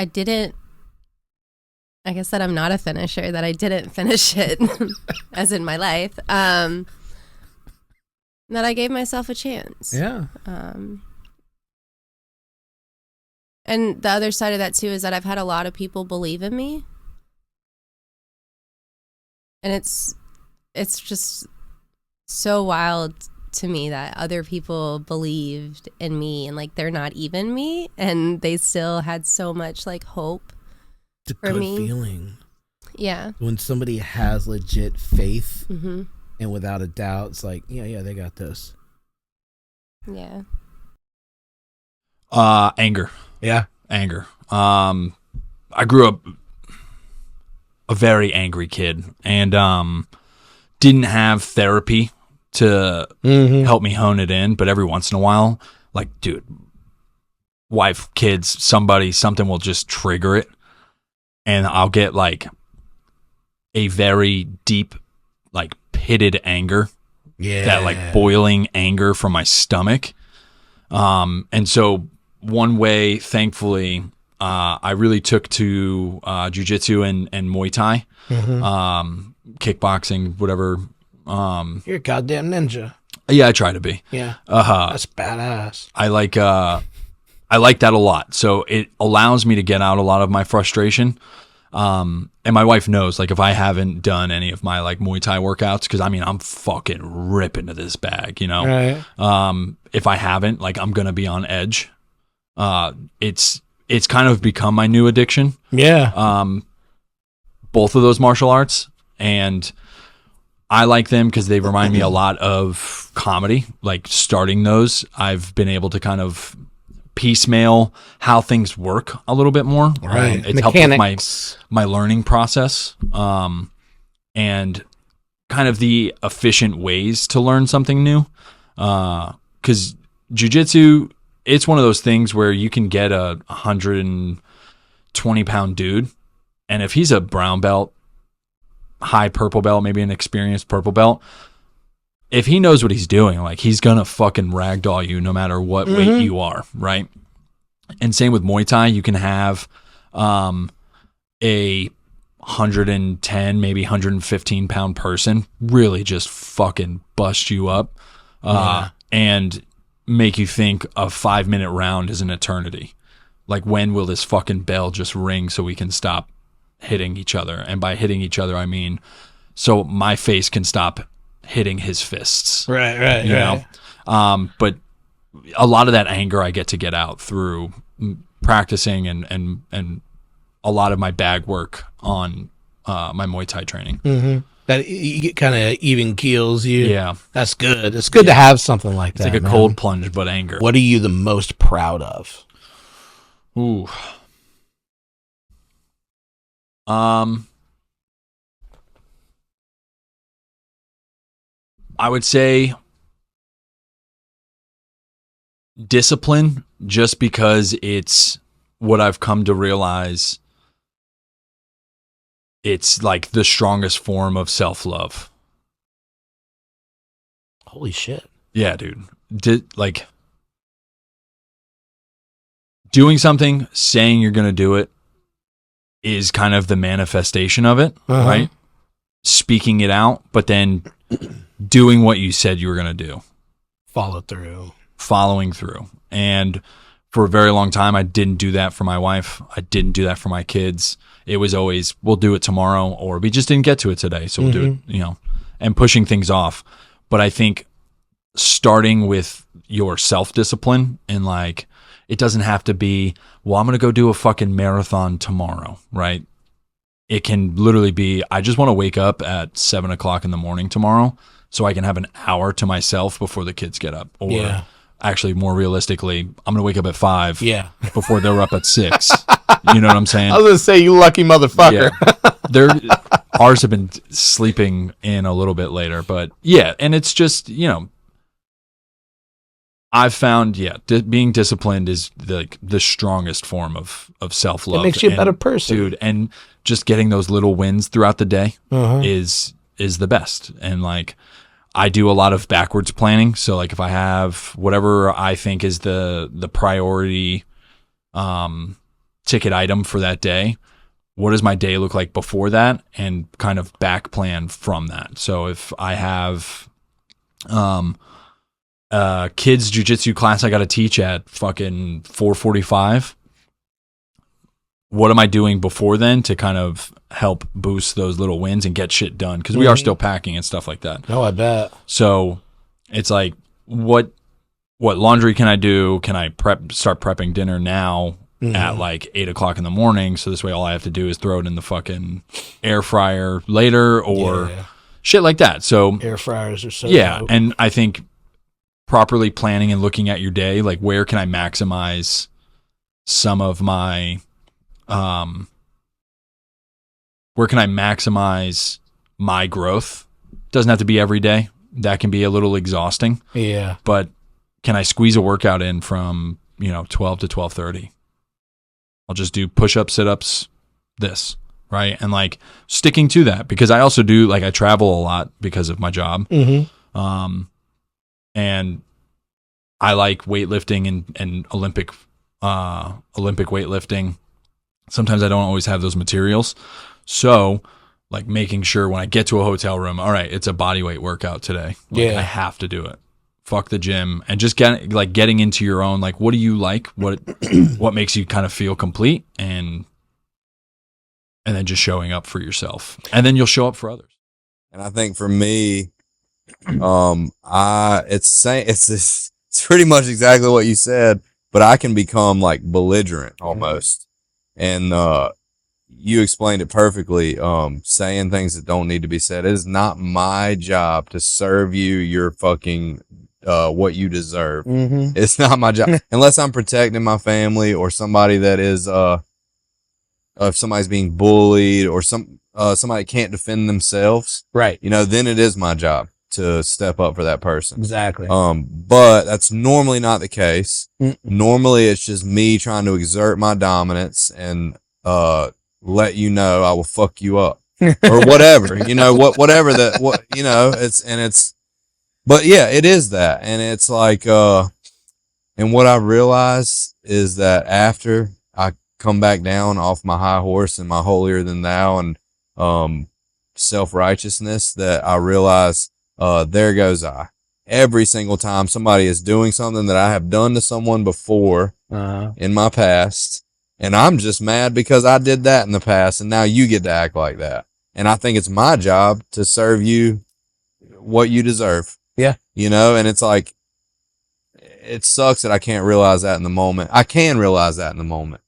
didn't. I guess that I'm not a finisher, that I didn't finish it, as in my life. That I gave myself a chance. Yeah. And the other side of that too is that I've had a lot of people believe in me. And it's just so wild to me that other people believed in me, and like they're not even me, and they still had so much like hope. It's a for good me. feeling. Yeah. When somebody has legit faith, Mm-hmm. and without a doubt, it's like, yeah, they got this. Yeah. Anger. Yeah. Anger. I grew up a very angry kid, and didn't have therapy to help me hone it in, but every once in a while, like, dude, wife, kids, something will just trigger it, and I'll get like a very deep, like, pitted anger. Yeah. That like boiling anger from my stomach. And so one way, thankfully, I really took to jiu-jitsu and Muay Thai, kickboxing, whatever. You're a goddamn ninja. Yeah, I try to be. Yeah. That's badass. I like that a lot. So it allows me to get out a lot of my frustration. And my wife knows, like, if I haven't done any of my like Muay Thai workouts, because I mean, I'm fucking ripping to this bag, you know? Right. If I haven't, like, I'm going to be on edge. It's kind of become my new addiction. Yeah. Both of those martial arts, and I like them because they remind me a lot of comedy. Like, starting those, I've been able to kind of piecemeal how things work a little bit more. Right. It's helped with my learning process. And kind of the efficient ways to learn something new. Because jiu-jitsu, it's one of those things where you can get a 120-pound dude, and if he's a brown belt, high purple belt, maybe an experienced purple belt, if he knows what he's doing, like, he's gonna fucking ragdoll you no matter what weight you are, right? And same with Muay Thai. You can have a 110, maybe 115 pound person really just fucking bust you up and make you think a 5-minute round is an eternity. Like, when will this fucking bell just ring so we can stop hitting each other? And by hitting each other, I mean so my face can stop hitting his fists. Right. You know? But a lot of that anger I get to get out through practicing and a lot of my bag work on my Muay Thai training. That kind of even keels you. Yeah. That's good. It's good to have something like that. It's like a cold plunge, but anger. What are you the most proud of? Ooh. I would say discipline, just because it's what I've come to realize. It's like the strongest form of self-love. Holy shit. Yeah, dude. Like, doing something, saying you're going to do it is kind of the manifestation of it, right? Speaking it out, but then doing what you said you were going to do. Following through. And for a very long time, I didn't do that for my wife. I didn't do that for my kids. It was always, we'll do it tomorrow, or we just didn't get to it today, so we'll do it, you know, and pushing things off. But I think starting with your self-discipline, and like, it doesn't have to be, well, I'm going to go do a fucking marathon tomorrow, right? It can literally be, I just want to wake up at 7 o'clock in the morning tomorrow so I can have an hour to myself before the kids get up. Or actually, more realistically, I'm going to wake up at 5 before they're up at 6. You know what I'm saying? I was going to say, you lucky motherfucker. Yeah. Ours have been sleeping in a little bit later, but yeah, and it's just, you know, I've found, being disciplined is the strongest form of self-love. It makes you a better person. Dude, and just getting those little wins throughout the day is the best. And like, I do a lot of backwards planning. So like, if I have whatever I think is the priority ticket item for that day, what does my day look like before that, and kind of back plan from that. So if I have kids jiu-jitsu class I got to teach at fucking 4:45, what am I doing before then to kind of help boost those little wins and get shit done? Because we are still packing and stuff like that. Oh, I bet. So it's like, what laundry can I do? Can I start prepping dinner now at like 8 o'clock in the morning? So this way all I have to do is throw it in the fucking air fryer later, or shit like that. So air fryers are so dope. And I think properly planning and looking at your day, like, where can I maximize some of my where can I maximize my growth? Doesn't have to be every day. That can be a little exhausting. Yeah. But can I squeeze a workout in from, 12 to 12:30? I'll just do push-ups, sit-ups, this, right? And like, sticking to that, because I also do, like, I travel a lot because of my job. And I like weightlifting and Olympic weightlifting. Sometimes I don't always have those materials. So, like, making sure when I get to a hotel room, all right, it's a body weight workout today. Like, I have to do it. Fuck the gym. And just getting into your own, like, what do you like? What makes you kind of feel complete? And then just showing up for yourself. And then you'll show up for others. And I think for me, it's pretty much exactly what you said, but I can become like belligerent almost. And you explained it perfectly. Saying things that don't need to be said. It is not my job to serve you your fucking what you deserve. It's not my job unless I'm protecting my family or somebody that is if somebody's being bullied or somebody can't defend themselves, right? You know, then it is my job to step up for that person. Exactly. But that's normally not the case. Mm-mm. Normally it's just me trying to exert my dominance and let you know I will fuck you up or whatever. You know, whatever that, what, you know, but yeah, it is that. And it's like, and what I realize is that after I come back down off my high horse and my holier than thou and self-righteousness, that I realize there goes I. Every single time somebody is doing something that I have done to someone before in my past, and I'm just mad because I did that in the past, and now you get to act like that. And I think it's my job to serve you what you deserve. Yeah. You know, and it's like, it sucks that I can't realize that in the moment. I can realize that in the moment.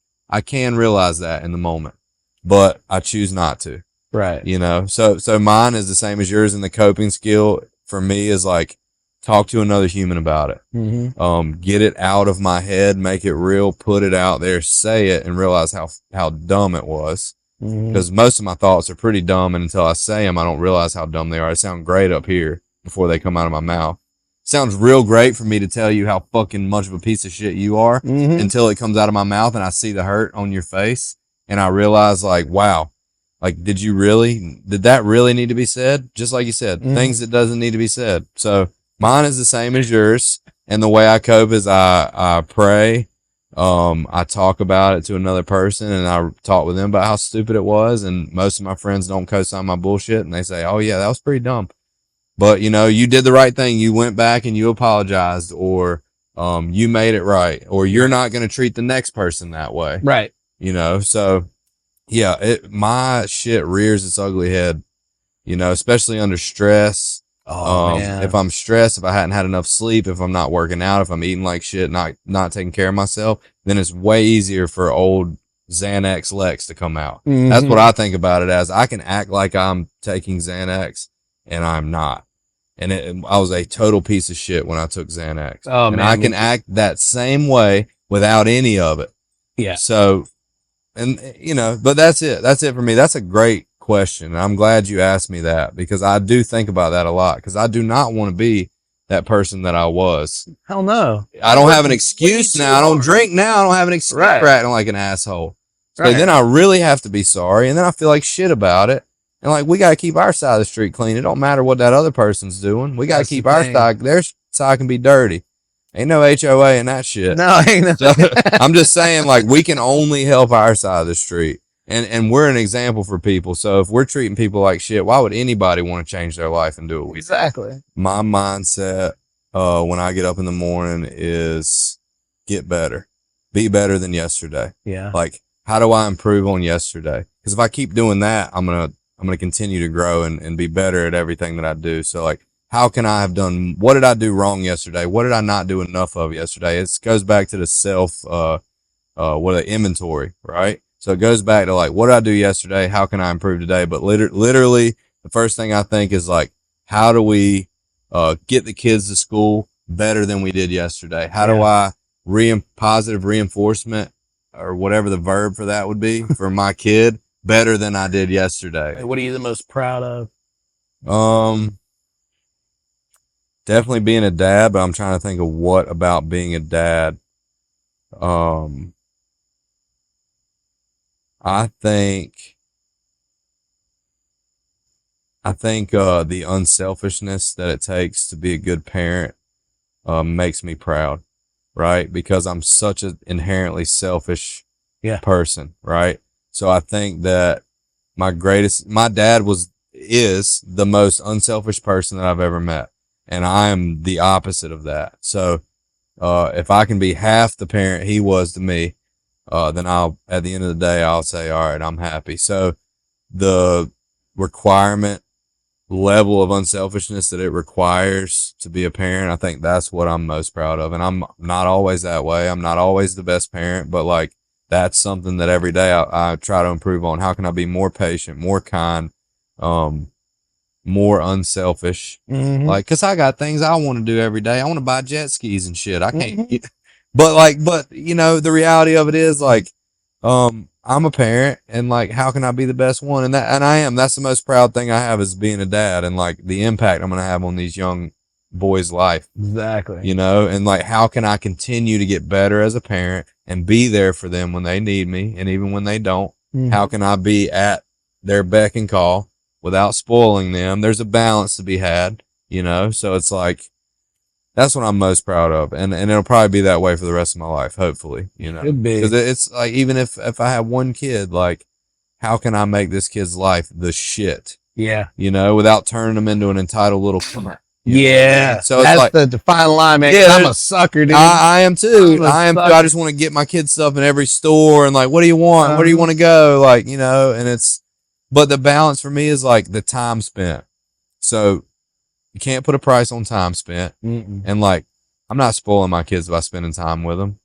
But I choose not to. Right. You know, so mine is the same as yours, and the coping skill for me is like, talk to another human about it. Mm-hmm. Get it out of my head, make it real, put it out there, say it, and realize how dumb it was. Because most of my thoughts are pretty dumb, and until I say them, I don't realize how dumb they are. They sound great up here before they come out of my mouth. Sounds real great for me to tell you how fucking much of a piece of shit you are until it comes out of my mouth and I see the hurt on your face and I realize, like, wow, like, did that really need to be said? Just like you said, things that doesn't need to be said. So mine is the same as yours. And the way I cope is I pray. I talk about it to another person and I talk with them about how stupid it was. And most of my friends don't co-sign my bullshit and they say, oh yeah, that was pretty dumb. But, you know, you did the right thing. You went back and you apologized, or you made it right, or you're not going to treat the next person that way. Right. You know, so yeah, my shit rears its ugly head, you know, especially under stress. Man. If I'm stressed, if I hadn't had enough sleep, if I'm not working out, if I'm eating like shit, not taking care of myself, then it's way easier for old Xanax Lex to come out. That's what I think about it as. I can act like I'm taking Xanax and I'm not. And I was a total piece of shit when I took Xanax. Oh, and man, I can act that same way without any of it. Yeah. So, and you know, but that's it. That's it for me. That's a great question. And I'm glad you asked me that, because I do think about that a lot, because I do not want to be that person that I was. Hell no. I don't have an excuse now. I don't drink now. I don't have an excuse for acting like an asshole. So then I really have to be sorry. And then I feel like shit about it. And like, we got to keep our side of the street clean. It don't matter what that other person's doing. We got to keep our side. Their side can be dirty. Ain't no HOA in that shit. No, ain't no. So, I'm just saying, like, we can only help our side of the street. And we're an example for people. So if we're treating people like shit, why would anybody want to change their life and do what we do? Exactly. My mindset when I get up in the morning is get better. Be better than yesterday. Yeah. Like, how do I improve on yesterday? Because if I keep doing that, I'm gonna continue to grow and be better at everything that I do. So like, how can I have done, what did I do wrong yesterday? What did I not do enough of yesterday? It goes back to the inventory, right? So it goes back to like, what did I do yesterday? How can I improve today? But literally the first thing I think is like, how do we get the kids to school better than we did yesterday? How do I positive reinforcement, or whatever the verb for that would be, for my kid better than I did yesterday? What are you the most proud of? Definitely being a dad, but I'm trying to think of what about being a dad. I think the unselfishness that it takes to be a good parent makes me proud, right? Because I'm such an inherently selfish person, right? So I think that my dad is the most unselfish person that I've ever met. And I am the opposite of that. So if I can be half the parent he was to me, then at the end of the day, I'll say, all right, I'm happy. So the requirement level of unselfishness that it requires to be a parent, I think that's what I'm most proud of. And I'm not always that way. I'm not always the best parent, but like, that's something that every day I try to improve on. How can I be more patient, more kind, more unselfish? Like, cause I got things I want to do every day. I want to buy jet skis and shit. I can't, but you know, the reality of it is like, I'm a parent, and like, how can I be the best one? And I am. That's the most proud thing I have, is being a dad, and like the impact I'm going to have on these young boys' life. Exactly. You know, and like, how can I continue to get better as a parent and be there for them when they need me, and even when they don't? How can I be at their beck and call without spoiling them? There's a balance to be had, you know. So it's like, that's what I'm most proud of, and it'll probably be that way for the rest of my life, hopefully, you know. Could be. Because it's like, even if I have one kid, like, how can I make this kid's life the shit? Yeah. You know, without turning them into an entitled little cunt. Yeah. So it's that's like the fine line, man. Yeah, I'm a sucker, dude. I am too. I am too. sucker. I just want to get my kids stuff in every store, and like, what do you want? Where do you want to go? Like, you know, and but the balance for me is like the time spent. So you can't put a price on time spent. And like, I'm not spoiling my kids by spending time with them.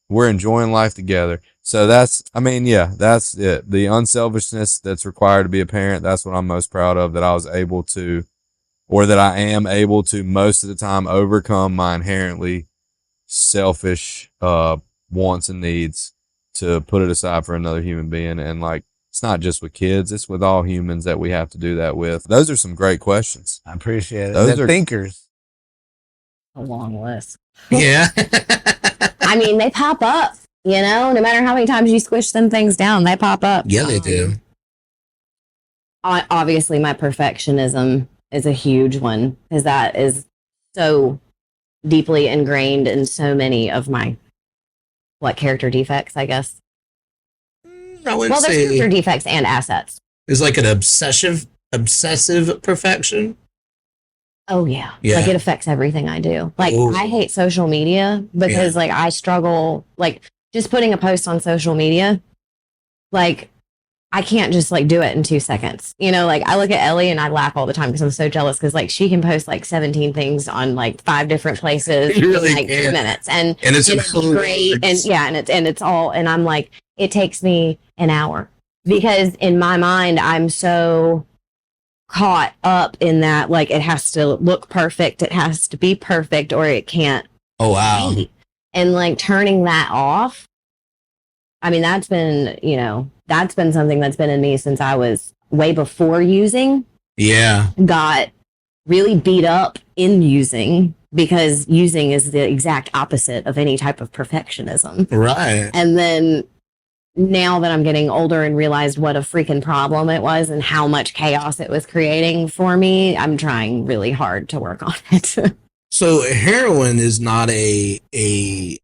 We're enjoying life together. So that's it. The unselfishness that's required to be a parent. That's what I'm most proud of, that I was able to, or that I am able to most of the time, overcome my inherently selfish wants and needs to put it aside for another human being. And like, it's not just with kids, it's with all humans that we have to do that with. Those are some great questions. I appreciate it. Those They're are thinkers. A long list. Yeah. I mean, they pop up, you know, no matter how many times you squish them things down, they pop up. Yeah, they do. Obviously, my perfectionism is a huge one, because that is so deeply ingrained in so many of my character defects, I guess. I would Well, there's say character defects and assets. it's like an obsessive perfection. Oh yeah. Yeah. Like, it affects everything I do. Like, Ooh. I hate social media because like I struggle, like, just putting a post on social media. Like, I can't just like do it in 2 seconds. You know, like, I look at Ellie and I laugh all the time because I'm so jealous, because like she can post like 17 things on like 5 different places You really in like can. 2 minutes. And it's great. And yeah, and it's all, and I'm like, it takes me an hour, because in my mind I'm so caught up in that, like, it has to look perfect, it has to be perfect, or it can't. Oh wow. be. And like, turning that off, I mean, that's been something that's been in me since I was way before using. Yeah. Got really beat up in using, because using is the exact opposite of any type of perfectionism. Right. And then now that I'm getting older and realized what a freaking problem it was and how much chaos it was creating for me, I'm trying really hard to work on it. So heroin is not and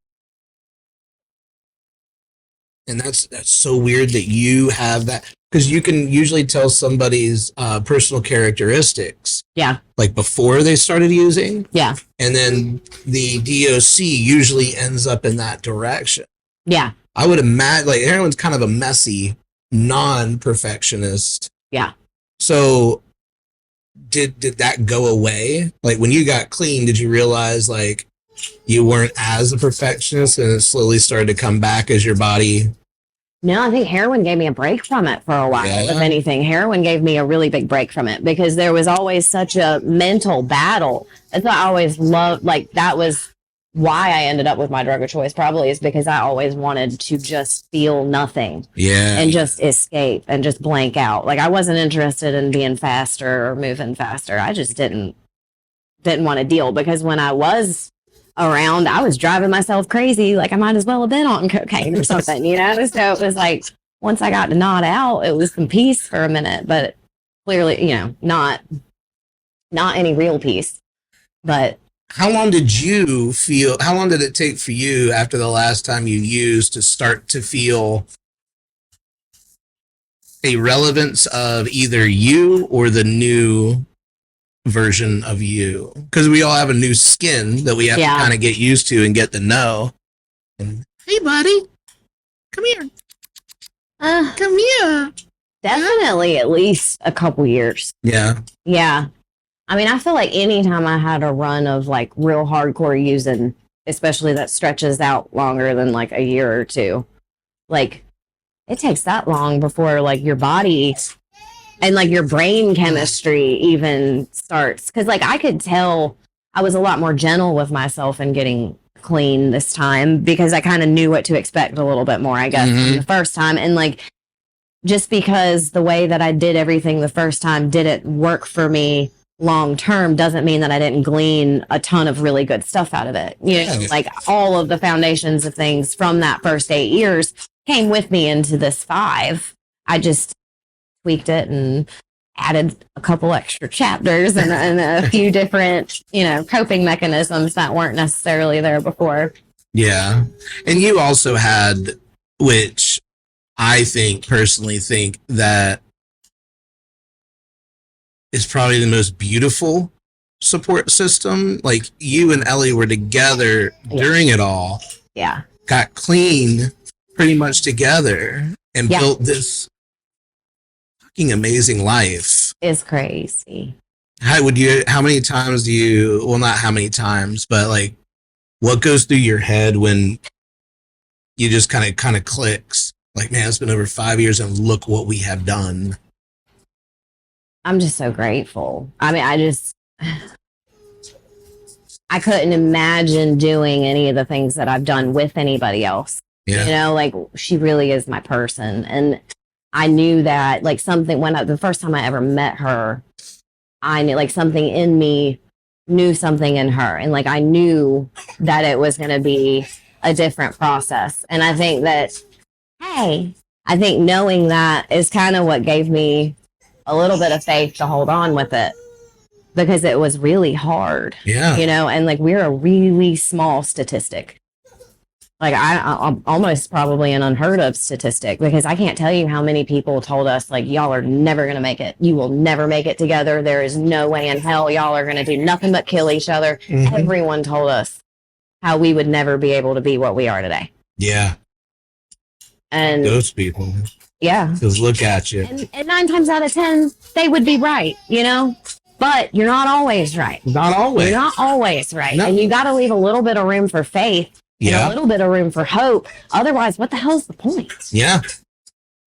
that's so weird that you have that, because you can usually tell somebody's personal characteristics. Yeah. Like before they started using. Yeah. And then the DOC usually ends up in that direction. Yeah. I would imagine, like, heroin's kind of a messy, non-perfectionist. Yeah. So did that go away? Like, when you got clean, did you realize like you weren't as a perfectionist, and it slowly started to come back as your body? No, I think heroin gave me a break from it for a while. Yeah. If anything, heroin gave me a really big break from it, because there was always such a mental battle. That's what I always loved. Like, that was why I ended up with my drug of choice, probably, is because I always wanted to just feel nothing. Yeah. And just escape and just blank out. Like, I wasn't interested in being faster or moving faster. I just didn't want to deal, because when I was around, I was driving myself crazy. Like, I might as well have been on cocaine or something, you know? So it was like, once I got to nod out, it was some peace for a minute, but clearly, you know, not any real peace. But how long did it take for you after the last time you used to start to feel a relevance of either you or the new version of you? Because we all have a new skin that we have to kind of get used to and get to know. And, hey, buddy, come here. Come here. Definitely at least a couple years. Yeah. Yeah. I mean, I feel like anytime I had a run of like real hardcore using, especially that stretches out longer than like a year or two, like, it takes that long before like your body and like your brain chemistry even starts. Cause like, I could tell I was a lot more gentle with myself and getting clean this time because I kind of knew what to expect a little bit more, I guess, than the first time. And like, just because the way that I did everything the first time didn't work for me long term doesn't mean that I didn't glean a ton of really good stuff out of it. You know, like all of the foundations of things from that first 8 years came with me into this 5. I just tweaked it and added a couple extra chapters and a few different, you know, coping mechanisms that weren't necessarily there before. Yeah. And you also had, which I personally think that is probably the most beautiful support system. Like you and Ellie were together during it all. Yeah. Got clean pretty much together and built this fucking amazing life. It's crazy. How many times do you, well, not how many times, but like what goes through your head when you just kind of clicks? Like, man, it's been over 5 years and look what we have done. I'm just so grateful. I mean, I couldn't imagine doing any of the things that I've done with anybody else. Yeah. You know, like she really is my person. And I knew that like something the first time I ever met her, I knew like something in me knew something in her. And like, I knew that it was going to be a different process. And I think that, I think knowing that is kind of what gave me a little bit of faith to hold on with it because it was really hard. Yeah. You know, and like we're a really small statistic. Like I'm almost probably an unheard of statistic because I can't tell you how many people told us like, y'all are never going to make it. You will never make it together. There is no way in hell y'all are going to do nothing but kill each other. Mm-hmm. Everyone told us how we would never be able to be what we are today. Yeah. And those people. Yeah. Because look at you. And 9 times out of 10, they would be right, you know? But you're not always right. Not always. You're not always right. No. And you got to leave a little bit of room for faith and a little bit of room for hope. Otherwise, what the hell's the point? Yeah.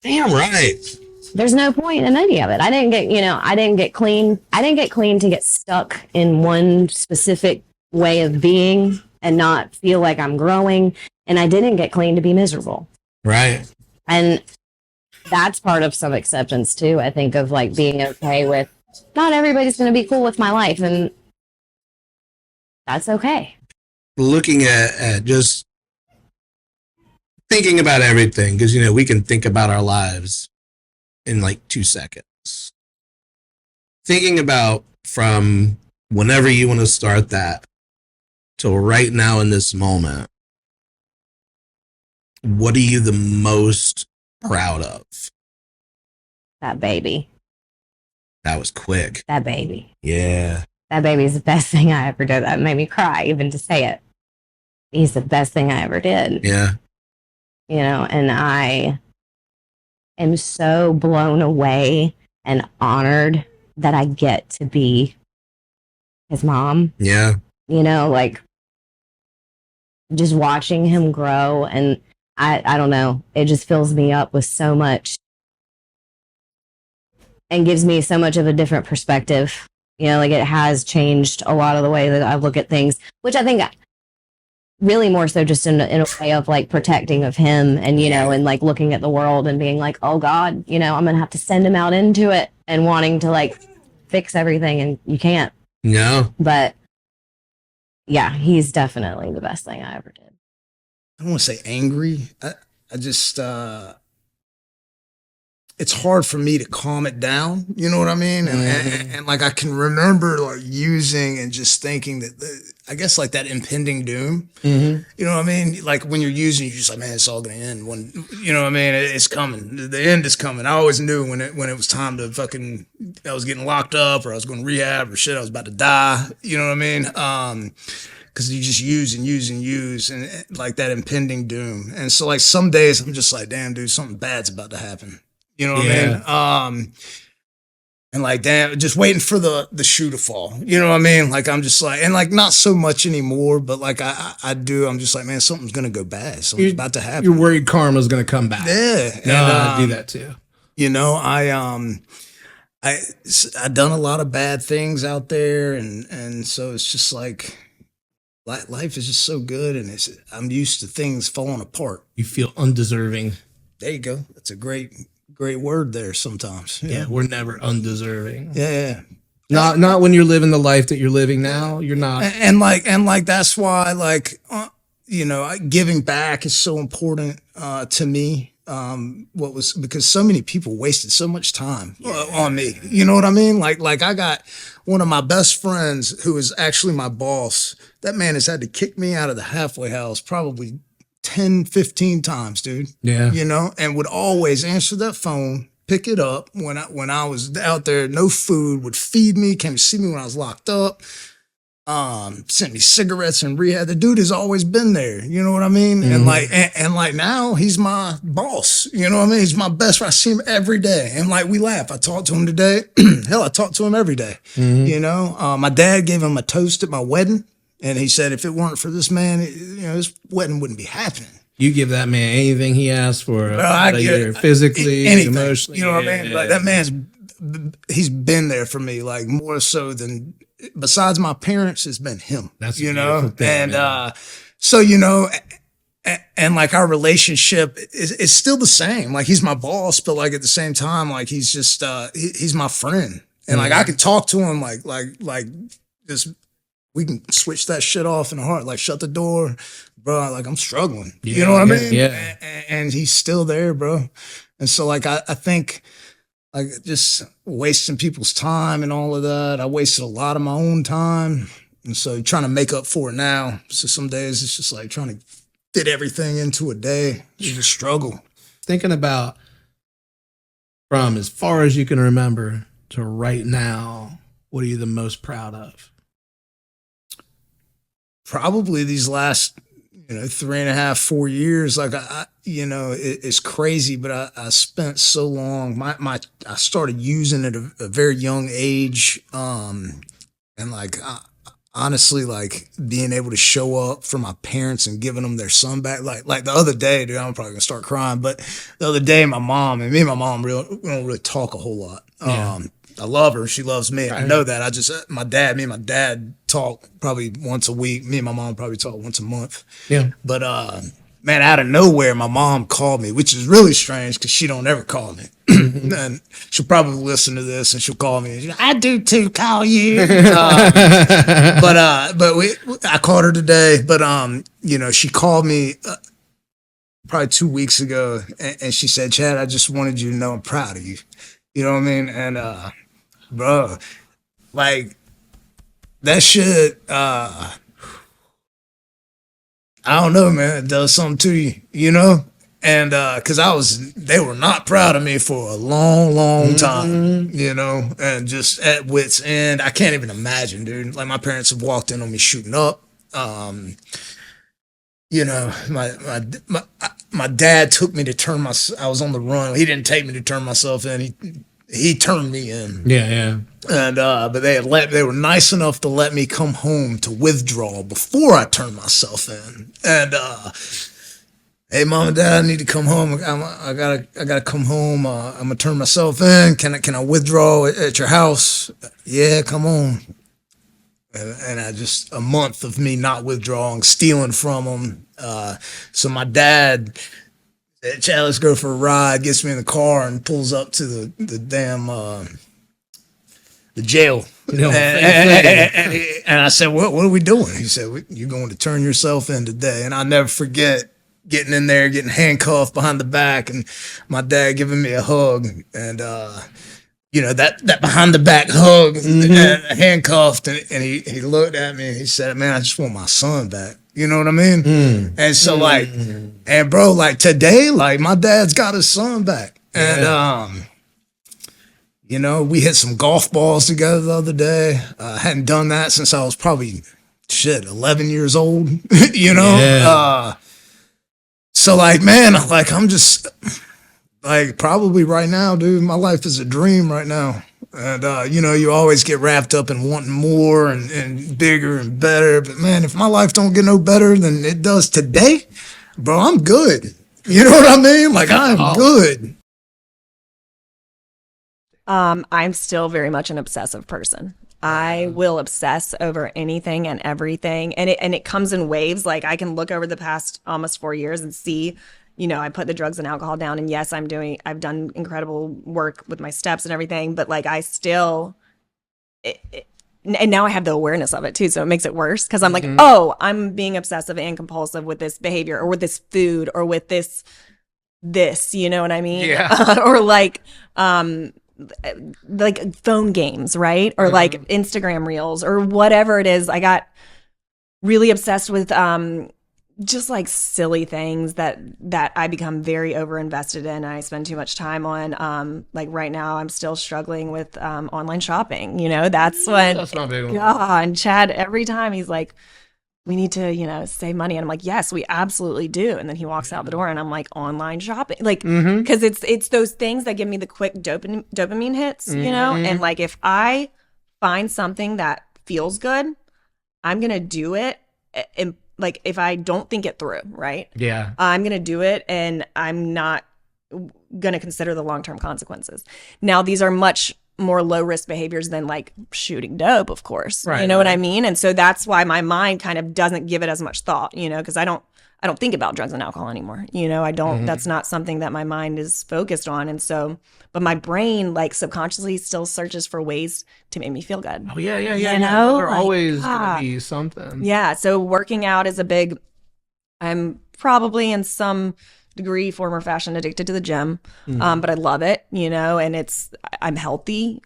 Damn right. There's no point in any of it. I didn't get clean. I didn't get clean to get stuck in one specific way of being and not feel like I'm growing. And I didn't get clean to be miserable. Right. And that's part of some acceptance too, I think, of like being okay with not everybody's going to be cool with my life, and that's okay. Looking at just thinking about everything, because you know we can think about our lives in like 2 seconds. Thinking about from whenever you want to start that till right now in this moment, what are you the most proud of? That baby. That was quick. That baby. Yeah. That baby's the best thing I ever did. That made me cry even to say it. He's the best thing I ever did. Yeah. You know, and I am so blown away and honored that I get to be his mom. Yeah. You know, like just watching him grow, and I don't know, it just fills me up with so much and gives me so much of a different perspective. You know, like it has changed a lot of the way that I look at things, which I think really more so just in a way of like protecting of him and, you know, and like looking at the world and being like, oh God, you know, I'm going to have to send him out into it and wanting to like fix everything, and you can't. No. But yeah, he's definitely the best thing I ever did. I don't want to say angry. I just, it's hard for me to calm it down. You know what I mean? And like I can remember like using and just thinking that I guess like that impending doom. Mm-hmm. You know what I mean? Like when you're using, you're just like, man, it's all gonna end. When you know what I mean? It's coming. The end is coming. I always knew when it was time to fucking. I was getting locked up, or I was going to rehab, or shit. I was about to die. You know what I mean? Because you just use and use and use, and like that impending doom. And so like some days I'm just like, damn, dude, something bad's about to happen. You know what I mean? And like, damn, just waiting for the shoe to fall. You know what I mean? Like, I'm just like, and like, not so much anymore, but like, I do. I'm just like, man, something's going to go bad. Something's about to happen. You're worried karma's going to come back. Yeah. No, I do that too. You know, I done a lot of bad things out there. And so it's just like life is just so good, and I'm used to things falling apart. You feel undeserving. There you go. That's a great word there sometimes. Yeah, we're never undeserving. Yeah. Not when you're living the life that you're living now. You're not. And like that's why giving back is so important to me. Because so many people wasted so much time on me. You know what I mean? Like I got one of my best friends who is actually my boss. That man has had to kick me out of the halfway house probably 10, 15 times, dude. Yeah. And would always answer that phone, pick it up when I was out there, no food, would feed me, came to see me when I was locked up. Sent me cigarettes and rehab. The dude has always been there. You know what I mean? Mm-hmm. And like now he's my boss. You know what I mean? He's my best friend. I see him every day. And like we laugh. I talk to him today. Hell, I talk to him every day. Mm-hmm. My dad gave him a toast at my wedding. And he said, if it weren't for this man, this wedding wouldn't be happening. You give that man anything he asks for, physically, anything, emotionally. You know what I mean? Like that he's been there for me, like more so than, besides my parents, it's been him. That's you know, thing, and and like our relationship is still the same. Like he's my boss, but like at the same time, like he's just he's my friend, and like I can talk to him like just we can switch that shit off in a heart. Like shut the door, bro. Like I'm struggling. You know what I mean? Yeah. And he's still there, bro. And so like I think. Like just wasting people's time and all of that. I wasted a lot of my own time. And so trying to make up for it now. So some days it's just like trying to fit everything into a day. It's a struggle. Thinking about from as far as you can remember to right now, what are you the most proud of? Probably these last 3.5, 4 years, like it's crazy, but I spent so long. I started using it at a very young age, and honestly, like being able to show up for my parents and giving them their son back. Like the other day, dude, I'm probably gonna start crying. But the other day, me and my mom we don't really talk a whole lot. Yeah. I love her. She loves me. I know that. Me and my dad talk probably once a week. Me and my mom probably talk once a month. Yeah. But, man, out of nowhere, my mom called me, which is really strange because she don't ever call me. And she'll probably listen to this and she'll call me. She's like, I do too, call you. But I called her today. But, she called me probably 2 weeks ago and she said, Chad, I just wanted you to know I'm proud of you. You know what I mean? And, bro, like that shit, I don't know, man. It does something to you, you know? And because they were not proud of me for a long, long time, you know, and just at wit's end. I can't even imagine, dude. Like my parents have walked in on me shooting up. My dad took me to turn I was on the run. He didn't take me to turn myself in. He turned me in. Yeah. And but they were nice enough to let me come home to withdraw before I turned myself in. And hey, mom and dad, I need to come home. I gotta come home. I'm gonna turn myself in. Can I withdraw at your house? Yeah, come on. And I just a month of me not withdrawing, stealing from them. So my dad. Chad, let's go for a ride, gets me in the car and pulls up to the damn the jail. And I said, what are we doing? He said, you're going to turn yourself in today. And I'll never forget getting in there, getting handcuffed behind the back and my dad giving me a hug. And, that behind the back hug, handcuffed. And he looked at me and he said, man, I just want my son back. You know what I mean? And so and bro, like today, like my dad's got his son back. And, we hit some golf balls together the other day. I hadn't done that since I was probably 11 years old, so like, man, like I'm just like probably right now, dude, my life is a dream right now. And, you always get wrapped up in wanting more and bigger and better. But, man, if my life don't get no better than it does today, bro, I'm good. You know what I mean? Like, I'm good. I'm still very much an obsessive person. I will obsess over anything and everything. And it comes in waves. Like I can look over the past almost 4 years and see, I put the drugs and alcohol down, and yes, I've done incredible work with my steps and everything, but like I still, and now I have the awareness of it too. So it makes it worse because I'm like, oh, I'm being obsessive and compulsive with this behavior or with this food or with this, you know what I mean? Yeah. Or like phone games, right? Or like Instagram reels or whatever it is. I got really obsessed with just like silly things that I become very overinvested in. I spend too much time on. Like right now, I'm still struggling with online shopping. That's my big one. God, and Chad, every time he's like, we need to, save money. And I'm like, yes, we absolutely do. And then he walks out the door and I'm like, online shopping. Like, because it's those things that give me the quick dopamine hits, And like, if I find something that feels good, I'm going to do it. And like, if I don't think it through, right? Yeah. I'm going to do it and I'm not going to consider the long-term consequences. Now, these are much more low risk behaviors than like shooting dope, of course. Right, you know what I mean? And so that's why my mind kind of doesn't give it as much thought, because I don't think about drugs and alcohol anymore. I don't, that's not something that my mind is focused on. And so, but my brain like subconsciously still searches for ways to make me feel good. Oh yeah. There's always gonna be something. Yeah. So working out is I'm probably in some degree, form, or fashion addicted to the gym. But I love it, and I'm healthy,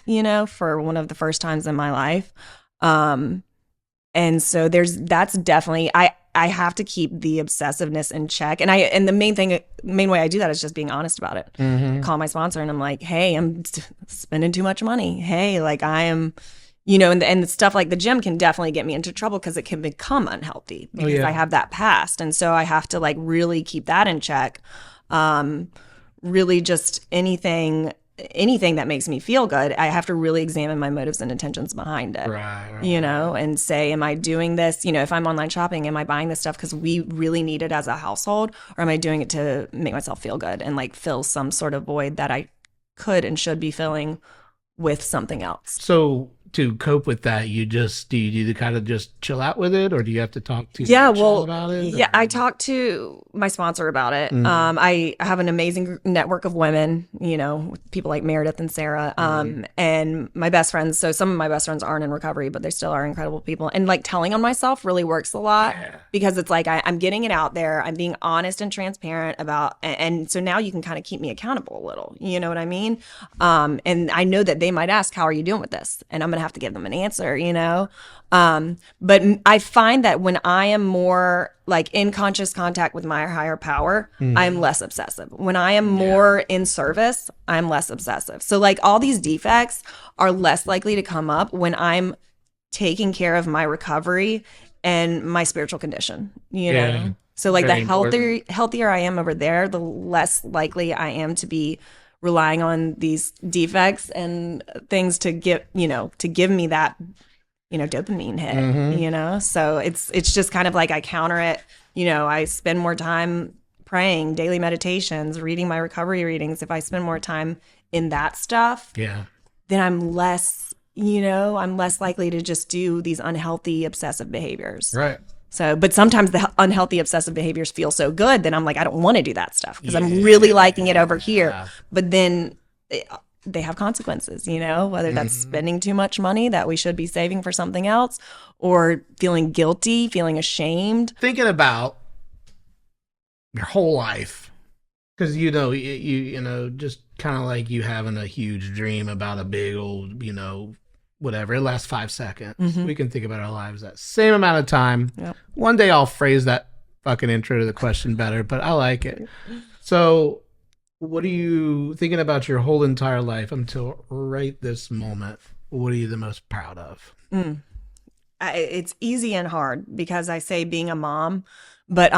for one of the first times in my life. And so that's definitely, I have to keep the obsessiveness in check. And the main way I do that is just being honest about it. Call my sponsor and I'm like, hey, I'm spending too much money. Hey, like I am, and stuff like the gym can definitely get me into trouble because it can become unhealthy because I have that past. And so I have to like really keep that in check. Really just anything that makes me feel good, I have to really examine my motives and intentions behind it. Right. And say, am I doing this? If I'm online shopping, am I buying this stuff because we really need it as a household? Or am I doing it to make myself feel good and like fill some sort of void that I could and should be filling with something else? So to cope with that, do you do kind of just chill out with it, or do you have to talk to about it? Yeah, I talked to my sponsor about it. I have an amazing network of women, with people like Meredith and Sarah, and my best friends. So some of my best friends aren't in recovery, but they still are incredible people. And like telling on myself really works a lot because it's like I'm getting it out there. I'm being honest and transparent about, and so now you can kind of keep me accountable a little. You know what I mean? And I know that they might ask, "How are you doing with this?" And I'm gonna have to give them an answer, but I find that when I am more like in conscious contact with my higher power, I'm less obsessive. When I am more in service, I'm less obsessive. So like all these defects are less likely to come up when I'm taking care of my recovery and my spiritual condition, know? So like the healthier I am over there, the less likely I am to be relying on these defects and things to give me that, dopamine hit, So it's just kind of like I counter it. I spend more time praying, daily meditations, reading my recovery readings. If I spend more time in that stuff, then I'm less likely to just do these unhealthy obsessive behaviors. Right. So, but sometimes the unhealthy obsessive behaviors feel so good that I'm like, I don't want to do that stuff because I'm really liking it over here. But then they have consequences, whether that's spending too much money that we should be saving for something else or feeling guilty, feeling ashamed. Thinking about your whole life. Because, you just kind of like you having a huge dream about a big old, whatever. It lasts 5 seconds. We can think about our lives that same amount of time. Yep. One day I'll phrase that fucking intro to the question better, but I like it. So what are you thinking about your whole entire life until right this moment? What are you the most proud of? It's easy and hard because I say being a mom, but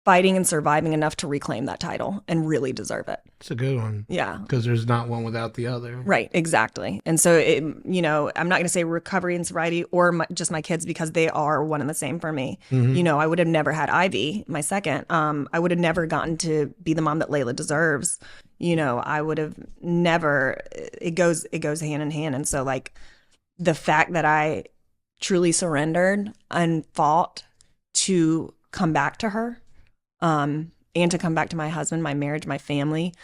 fighting and surviving enough to reclaim that title and really deserve it. It's a good one. Yeah. Because there's not one without the other. Right, exactly. And so, I'm not going to say recovery and sobriety or just my kids because they are one and the same for me. I would have never had Ivy, my second. I would have never gotten to be the mom that Layla deserves. I would have never, it goes hand in hand. And so like the fact that I truly surrendered and fought to come back to her, and to come back to my husband, my marriage, my family,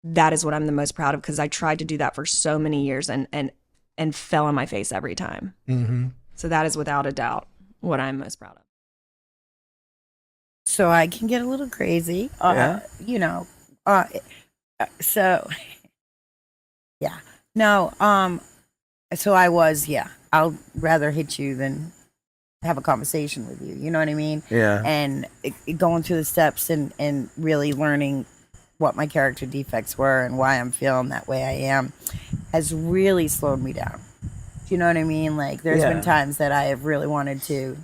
that is what I'm the most proud of, because I tried to do that for so many years and fell on my face every time. Mm-hmm. So that is without a doubt what I'm most proud of. So I can get a little crazy, you know. So yeah, no. So I was, I'll rather hit you than have a conversation with you. You know what I mean? Yeah. And going through the steps and really learning what my character defects were and why I'm feeling that way I am has really slowed me down. Do you know what I mean? Like, there's been times that I have really wanted to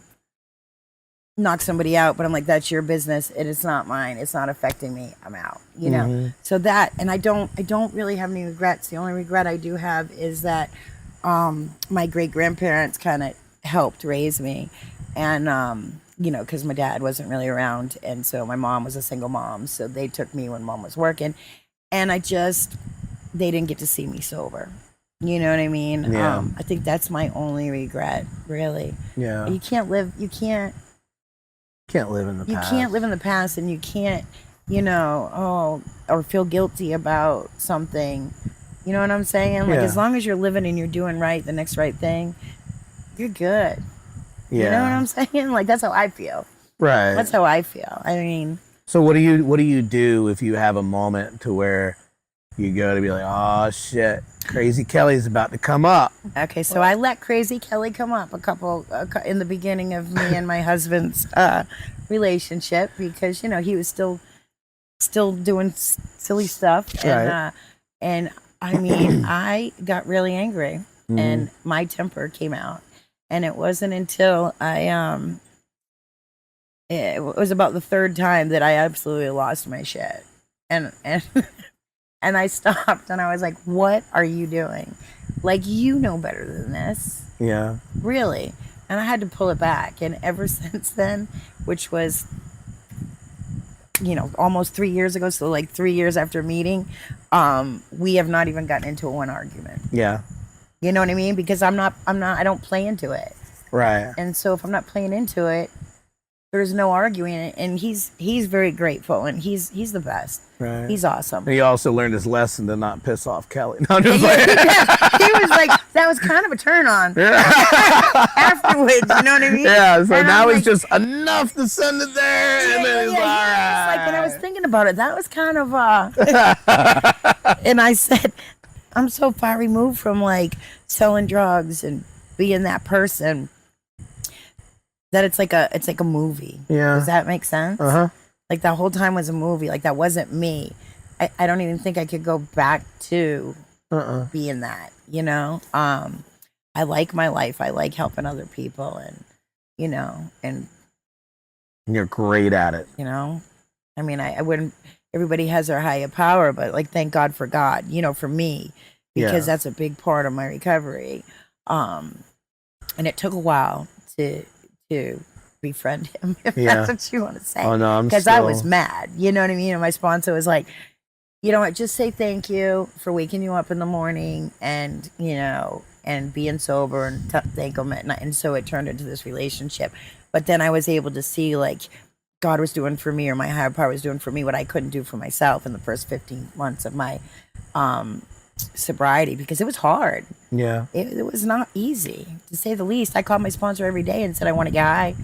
knock somebody out, but I'm like, that's your business. It is not mine. It's not affecting me. I'm out. You know? So that, and I don't really have any regrets. The only regret I do have is that my great grandparents kind of helped raise me, and you know, because my dad wasn't really around, and so my mom was a single mom, so they took me when mom was working, and they didn't get to see me sober. You know what I mean? Yeah. I think that's my only regret, really. Yeah. You can't live in the past. You can't live in the past, and you can't, you know, or feel guilty about something. You know what I'm saying? Like, as long as you're living and you're doing right, the next right thing, you're good. Yeah. You know what I'm saying? Like, that's how I feel. Right. That's how I feel. I mean, So what do you do if you have a moment to where you go to be like, oh shit, Crazy Kelly's about to come up? okay, so I let Crazy Kelly come up in the beginning of me and my husband's relationship, because, you know, he was still doing silly stuff, and I mean, I got really angry, and my temper came out, and it wasn't until it was about the third time that I absolutely lost my shit, and and I stopped, and I was like, what are you doing? Like, you know better than this. Yeah. Really. And I had to pull it back, and ever since then, which was, you know, almost 3 years ago, so like 3 years after meeting, we have not even gotten into one argument. Yeah. You know what I mean? Because I don't play into it. Right. And so if I'm not playing into it, there's no arguing it. And he's very grateful, and he's the best. Right. He's awesome. He also learned his lesson to not piss off Kelly. No, I'm just He was like, that was kind of a turn on afterwards, you know what I mean? Yeah, so And now I'm it's like, just enough to send it there, and then it's all right. Like, and I was thinking about it. That was kind of and I said, I'm so far removed from like selling drugs and being that person that it's like a movie. Yeah. Does that make sense? Uh-huh. Like, that whole time was a movie. Like, that wasn't me. I don't even think I could go back to being that, you know? I like my life. I like helping other people, and, you know, and You're great at it. you know, I mean, I wouldn't, everybody has their higher power, but like, thank God for God, you know, for me, because Yeah. that's a big part of my recovery. And it took a while to befriend him, if Yeah. that's what you want to say. Oh, no, I'm Because I was still- mad, you know what I mean? And my sponsor was like, you know what, just say thank you for waking you up in the morning, and, you know, and being sober, and thank him at night. And so it turned into this relationship. But then I was able to see, like, God was doing for me, or my higher power was doing for me, what I couldn't do for myself in the first 15 months of my sobriety, because it was hard. Yeah. It was not easy, to say the least. I called my sponsor every day and said I want to get high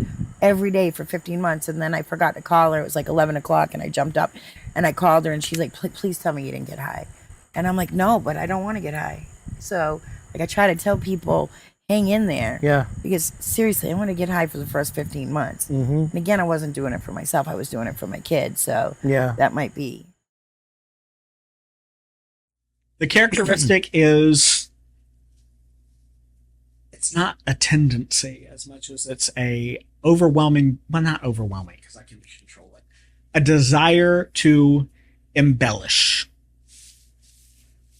every day for 15 months. And then I forgot to call her. It was like 11 o'clock, and I jumped up and I called her, and she's like, please tell me you didn't get high. And I'm like, no, but I don't want to get high. So, like, I try to tell people, hang in there. Yeah. Because seriously, I want to get high for the first 15 months. Mhm. And again, I wasn't doing it for myself. I was doing it for my kids. So Yeah. that might be. The characteristic is, it's not a tendency as much as it's a overwhelming, well, not overwhelming, because I can control it, a desire to embellish,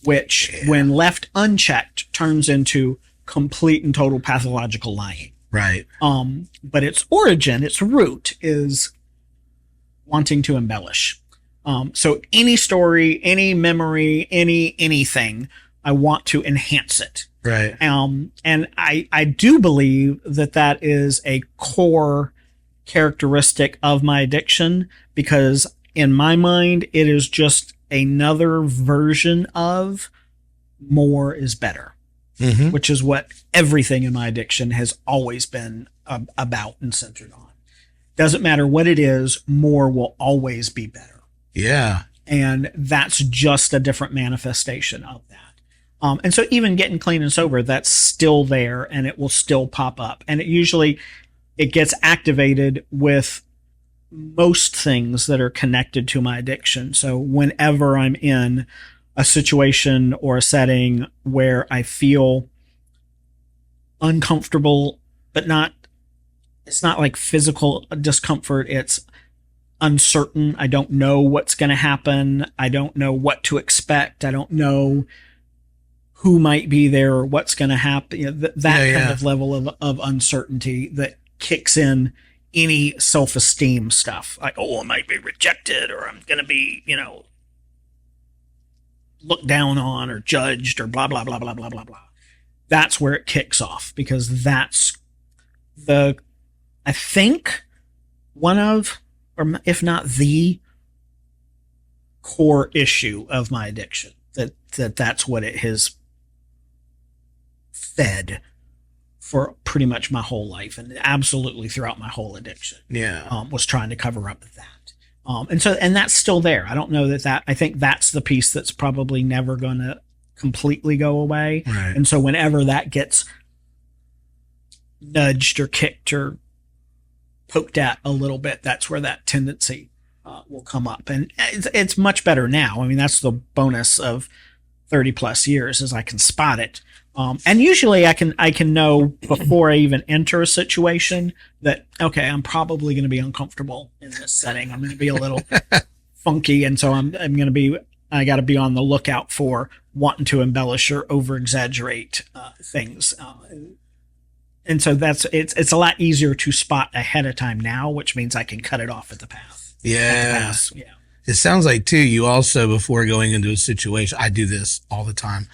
which when left unchecked turns into complete and total pathological lying. Right. But its origin, its root, is wanting to embellish. So any story, any memory, anything, I want to enhance it. Right. And I do believe that that is a core characteristic of my addiction, because in my mind, it is just another version of more is better, which is what everything in my addiction has always been about and centered on. Doesn't matter what it is, more will always be better. Yeah. And that's just a different manifestation of that. And so even getting clean and sober, that's still there, and it will still pop up. And it gets activated with most things that are connected to my addiction. So whenever I'm in a situation or a setting where I feel uncomfortable, but it's not like physical discomfort, it's uncertain. I don't know what's going to happen. I don't know what to expect. I don't know who might be there or what's going to happen. You know, that kind of level of uncertainty that kicks in any self-esteem stuff. Like, oh, I might be rejected, or I'm going to be, looked down on or judged or blah, blah, blah, blah, blah, blah, blah. That's where it kicks off, because that's I think one of, or if not the core issue of my addiction, that's what it has fed for pretty much my whole life, and absolutely throughout my whole addiction. Was trying to cover up that. And that's still there. I don't know I think that's the piece that's probably never going to completely go away. Right. And so whenever that gets nudged or kicked or poked at a little bit, that's where that tendency will come up. And it's much better now. I mean, that's the bonus of 30 plus years, is I can spot it. And usually I can know before I even enter a situation that, okay, I'm probably going to be uncomfortable in this setting. I'm going to be a little funky. And so I got to be on the lookout for wanting to embellish or over exaggerate things. And so it's a lot easier to spot ahead of time now, which means I can cut it off at the path. Yeah. It sounds like too, you also, before going into a situation, I do this all the time.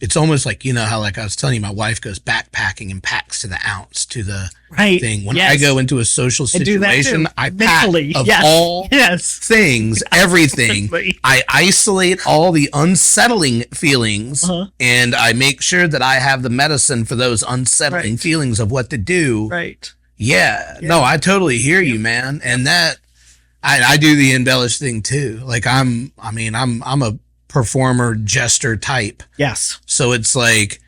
It's almost like, how, like I was telling you, my wife goes backpacking and packs to the ounce to the thing. When I go into a social situation, I pack of all things, everything. I isolate all the unsettling feelings, and I make sure that I have the medicine for those unsettling feelings of what to do. Right. Yeah. No, I totally hear you, man. And that I do the embellish thing too. Like I'm a performer, jester type. Yes. So it's like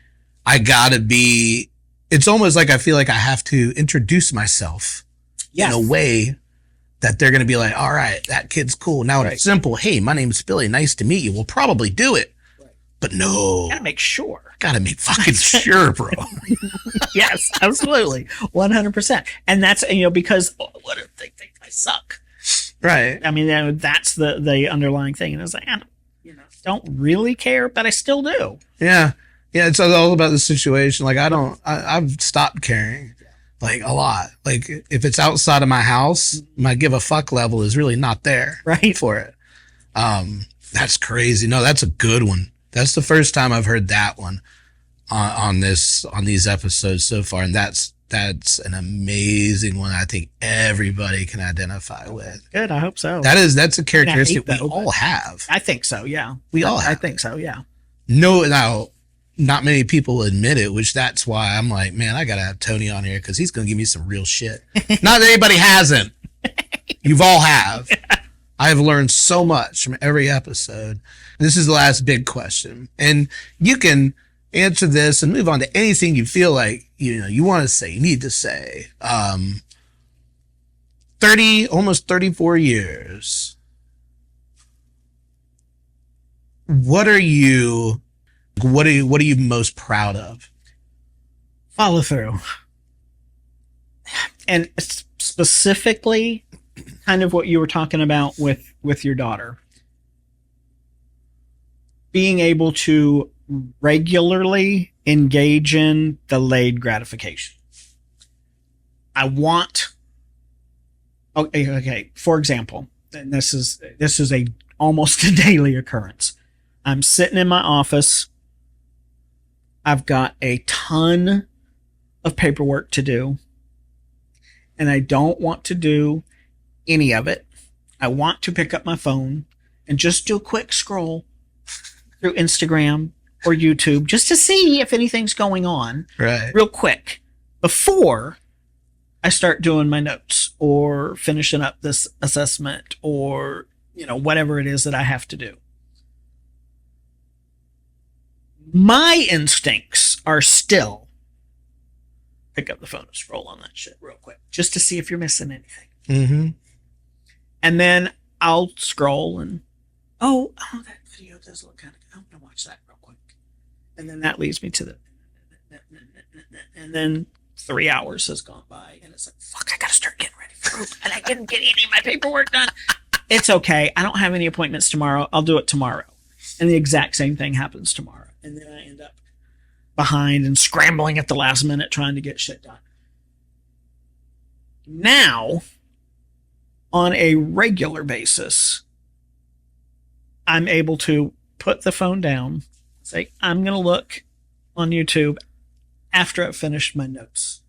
it's almost like I feel like I have to introduce myself in a way that they're going to be like, all right, that kid's cool. Now it's simple. Hey, my name's Billy. Nice to meet you. We'll probably do it. But no. Gotta make sure. Gotta make fucking sure, bro. Yes, absolutely. 100%. And that's, because what if they think I suck? Right. I mean, that's the underlying thing. And it's like, don't really care, but I still do. Yeah. Yeah. It's all about the situation. Like I've stopped caring like a lot. Like if it's outside of my house, my give a fuck level is really not there for it. That's crazy. No, that's a good one. That's the first time I've heard that one on these episodes so far. And that's an amazing one. I think everybody can identify with. Good. I hope so. That's a characteristic we all have. I think so. Yeah. We all have. I think so. Yeah. No, now not many people admit it, which that's why I'm like, man, I got to have Tony on here because he's going to give me some real shit. Not that anybody hasn't. You've all have. I have learned so much from every episode. This is the last big question. And you can answer this and move on to anything you feel like, you want to say, you need to say. almost 34 years. What are you most proud of? Follow through. And specifically kind of what you were talking about with your daughter. Being able to regularly engage in delayed gratification. Okay, for example, and this is almost a daily occurrence. I'm sitting in my office. I've got a ton of paperwork to do, and I don't want to do any of it. I want to pick up my phone and just do a quick scroll through Instagram or YouTube just to see if anything's going on real quick before I start doing my notes or finishing up this assessment or, whatever it is that I have to do. My instincts are still pick up the phone and scroll on that shit real quick just to see if you're missing anything. Mm-hmm. And then I'll scroll and, oh, that video does look kind of good. I'm going to watch that real quick. And then that leads me to and then 3 hours has gone by and it's like, fuck, I got to start getting ready for group. And I didn't get any of my paperwork done. It's okay. I don't have any appointments tomorrow. I'll do it tomorrow. And the exact same thing happens tomorrow. And then I end up behind and scrambling at the last minute trying to get shit done. Now, on a regular basis, I'm able to put the phone down, say, I'm going to look on YouTube after I've finished my notes.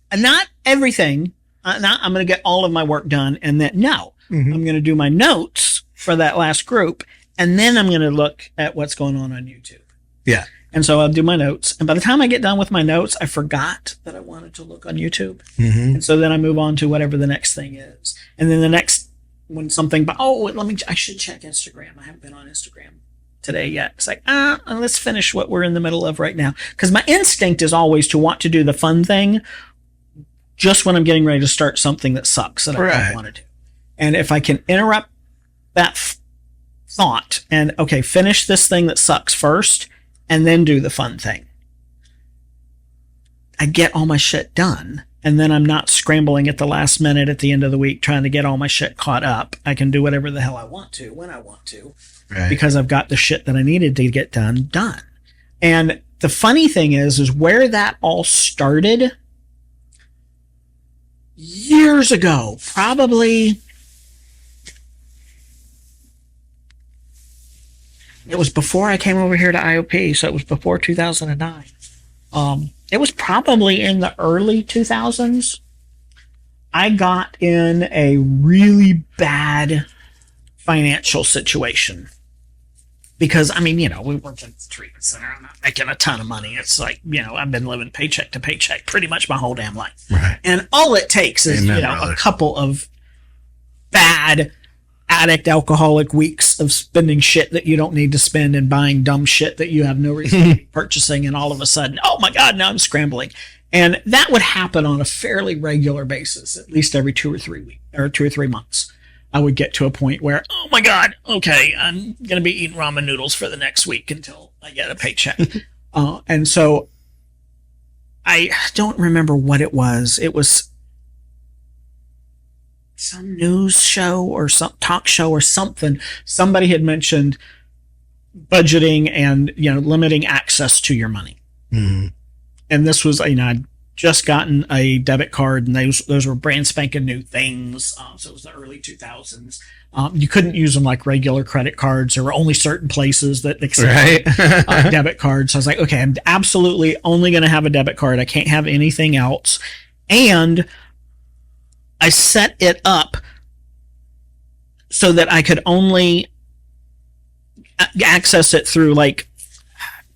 And not everything. I'm going to get all of my work done. And then, I'm going to do my notes for that last group. And then I'm going to look at what's going on YouTube. Yeah. And so I'll do my notes. And by the time I get done with my notes, I forgot that I wanted to look on YouTube. Mm-hmm. And so then I move on to whatever the next thing is. And then the next, when something, I should check Instagram. I haven't been on Instagram today yet. It's like, let's finish what we're in the middle of right now. Because my instinct is always to want to do the fun thing just when I'm getting ready to start something that sucks that I don't want to do. And if I can interrupt that thought and, okay, finish this thing that sucks first and then do the fun thing, I get all my shit done. And then I'm not scrambling at the last minute at the end of the week trying to get all my shit caught up. I can do whatever the hell I want to when I want to because I've got the shit that I needed to get done. And the funny thing is where that all started years ago, probably it was before I came over here to IOP, so it was before 2009. It was probably in the early 2000s. I got in a really bad financial situation because, we worked at the treatment center. I'm not making a ton of money. It's like, I've been living paycheck to paycheck pretty much my whole damn life. Right. And all it takes is, a couple of bad addict alcoholic weeks of spending shit that you don't need to spend and buying dumb shit that you have no reason to be purchasing, and all of a sudden, oh my god, now I'm scrambling. And that would happen on a fairly regular basis, at least every 2 or 3 weeks or 2 or 3 months. I would get to a point where, oh my god, okay, I'm gonna be eating ramen noodles for the next week until I get a paycheck. And so I don't remember what it was. It was some news show or some talk show or something. Somebody had mentioned budgeting and, limiting access to your money. Mm-hmm. And this was, I'd just gotten a debit card and those were brand spanking new things. So it was the early 2000s. You couldn't use them like regular credit cards. There were only certain places that accepted debit cards. So I was like, okay, I'm absolutely only going to have a debit card. I can't have anything else. And I set it up so that I could only access it through like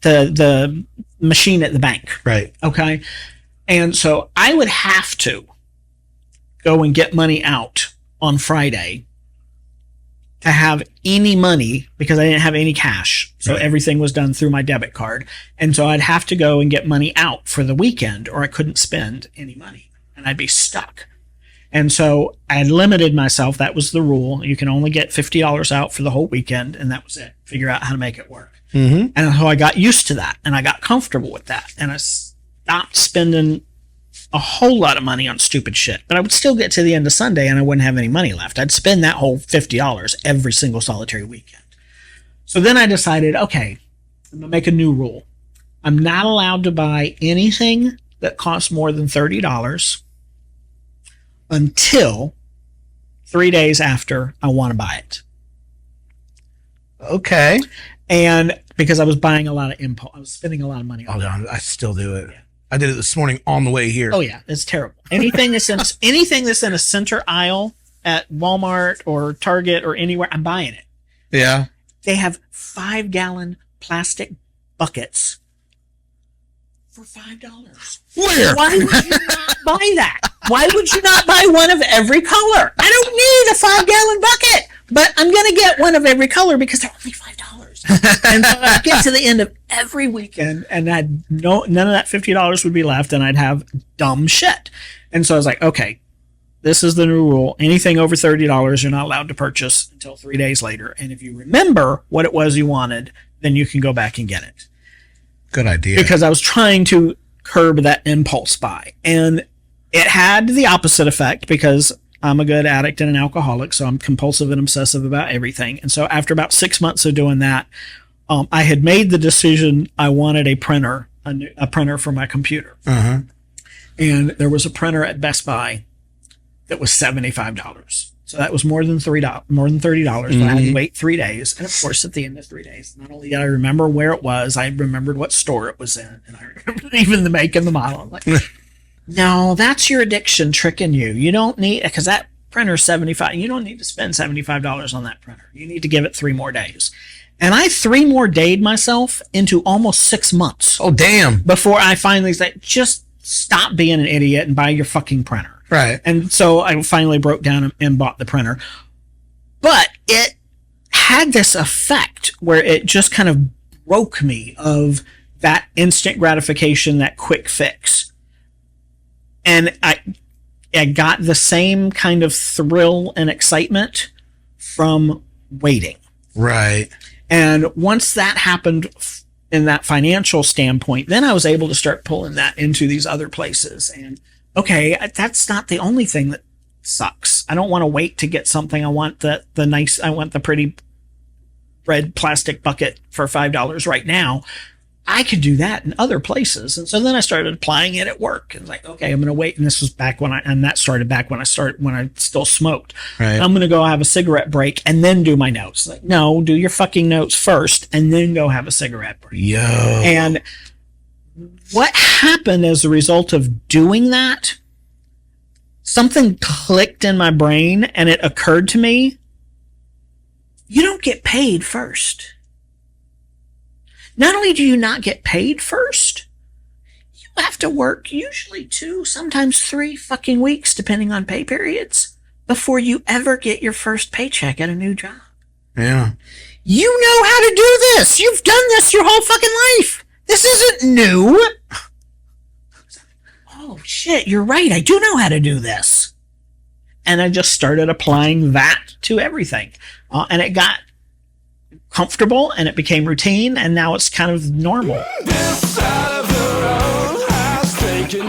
the machine at the bank. Right. Okay. And so I would have to go and get money out on Friday to have any money because I didn't have any cash. So everything was done through my debit card. And so I'd have to go and get money out for the weekend or I couldn't spend any money and I'd be stuck. And so I had limited myself. That was the rule. You can only get $50 out for the whole weekend, and that was it. Figure out how to make it work. Mm-hmm. And so I got used to that, and I got comfortable with that. And I stopped spending a whole lot of money on stupid shit. But I would still get to the end of Sunday, and I wouldn't have any money left. I'd spend that whole $50 every single solitary weekend. So then I decided, okay, I'm going to make a new rule. I'm not allowed to buy anything that costs more than $30 until 3 days after I want to buy it. Okay. And because I was buying a lot of impulse, I was spending a lot of money on it. I still do it. I did it this morning on the way here. Oh yeah, it's terrible. Anything that's in a center aisle at Walmart or Target or anywhere, I'm buying it. Yeah. They have 5-gallon plastic buckets for $5. Where? Why would you not buy that? Why would you not buy one of every color? I don't need a 5-gallon bucket, but I'm going to get one of every color because they're only $5. And so I'd get to the end of every weekend and none of that $50 would be left, and I'd have dumb shit. And so I was like, okay, this is the new rule. Anything over $30 you're not allowed to purchase until 3 days later. And if you remember what it was you wanted, then you can go back and get it. Good idea. Because I was trying to curb that impulse buy. And it had the opposite effect because I'm a good addict and an alcoholic, so I'm compulsive and obsessive about everything. And so after about 6 months of doing that, I had made the decision I wanted a printer, a printer for my computer. Uh-huh. And there was a printer at Best Buy that was $75. So that was more than $30, but I had to wait 3 days. And of course, at the end of 3 days, not only did I remember where it was, I remembered what store it was in, and I remembered even the make and the model. I'm like, no, that's your addiction tricking you. You don't need, because that printer's $75. You don't need to spend $75 on that printer. You need to give it 3 more days. And I 3 more dayed myself into almost 6 months. Oh, damn. Before I finally said, just stop being an idiot and buy your fucking printer. Right. And so I finally broke down and bought the printer. But it had this effect where it just kind of broke me of that instant gratification, that quick fix. And I got the same kind of thrill and excitement from waiting. Right. And once that happened in that financial standpoint, then I was able to start pulling that into these other places. And okay, that's not the only thing that sucks. I don't want to wait to get something. I want I want the pretty red plastic bucket for $5 right now. I could do that in other places. And so then I started applying it at work. And like, okay, I'm going to wait. And this was back when that started back when I still smoked. Right. I'm going to go have a cigarette break and then do my notes. Like, no, do your fucking notes first and then go have a cigarette break. Yo. And what happened as a result of doing that, something clicked in my brain and it occurred to me, you don't get paid first. Not only do you not get paid first, you have to work usually 2, sometimes 3 fucking weeks, depending on pay periods, before you ever get your first paycheck at a new job. Yeah. You know how to do this. You've done this your whole fucking life. This isn't new. Oh shit, you're right. I do know how to do this. And I just started applying that to everything. And it got comfortable and it became routine, and now it's kind of normal. This side of the road has taken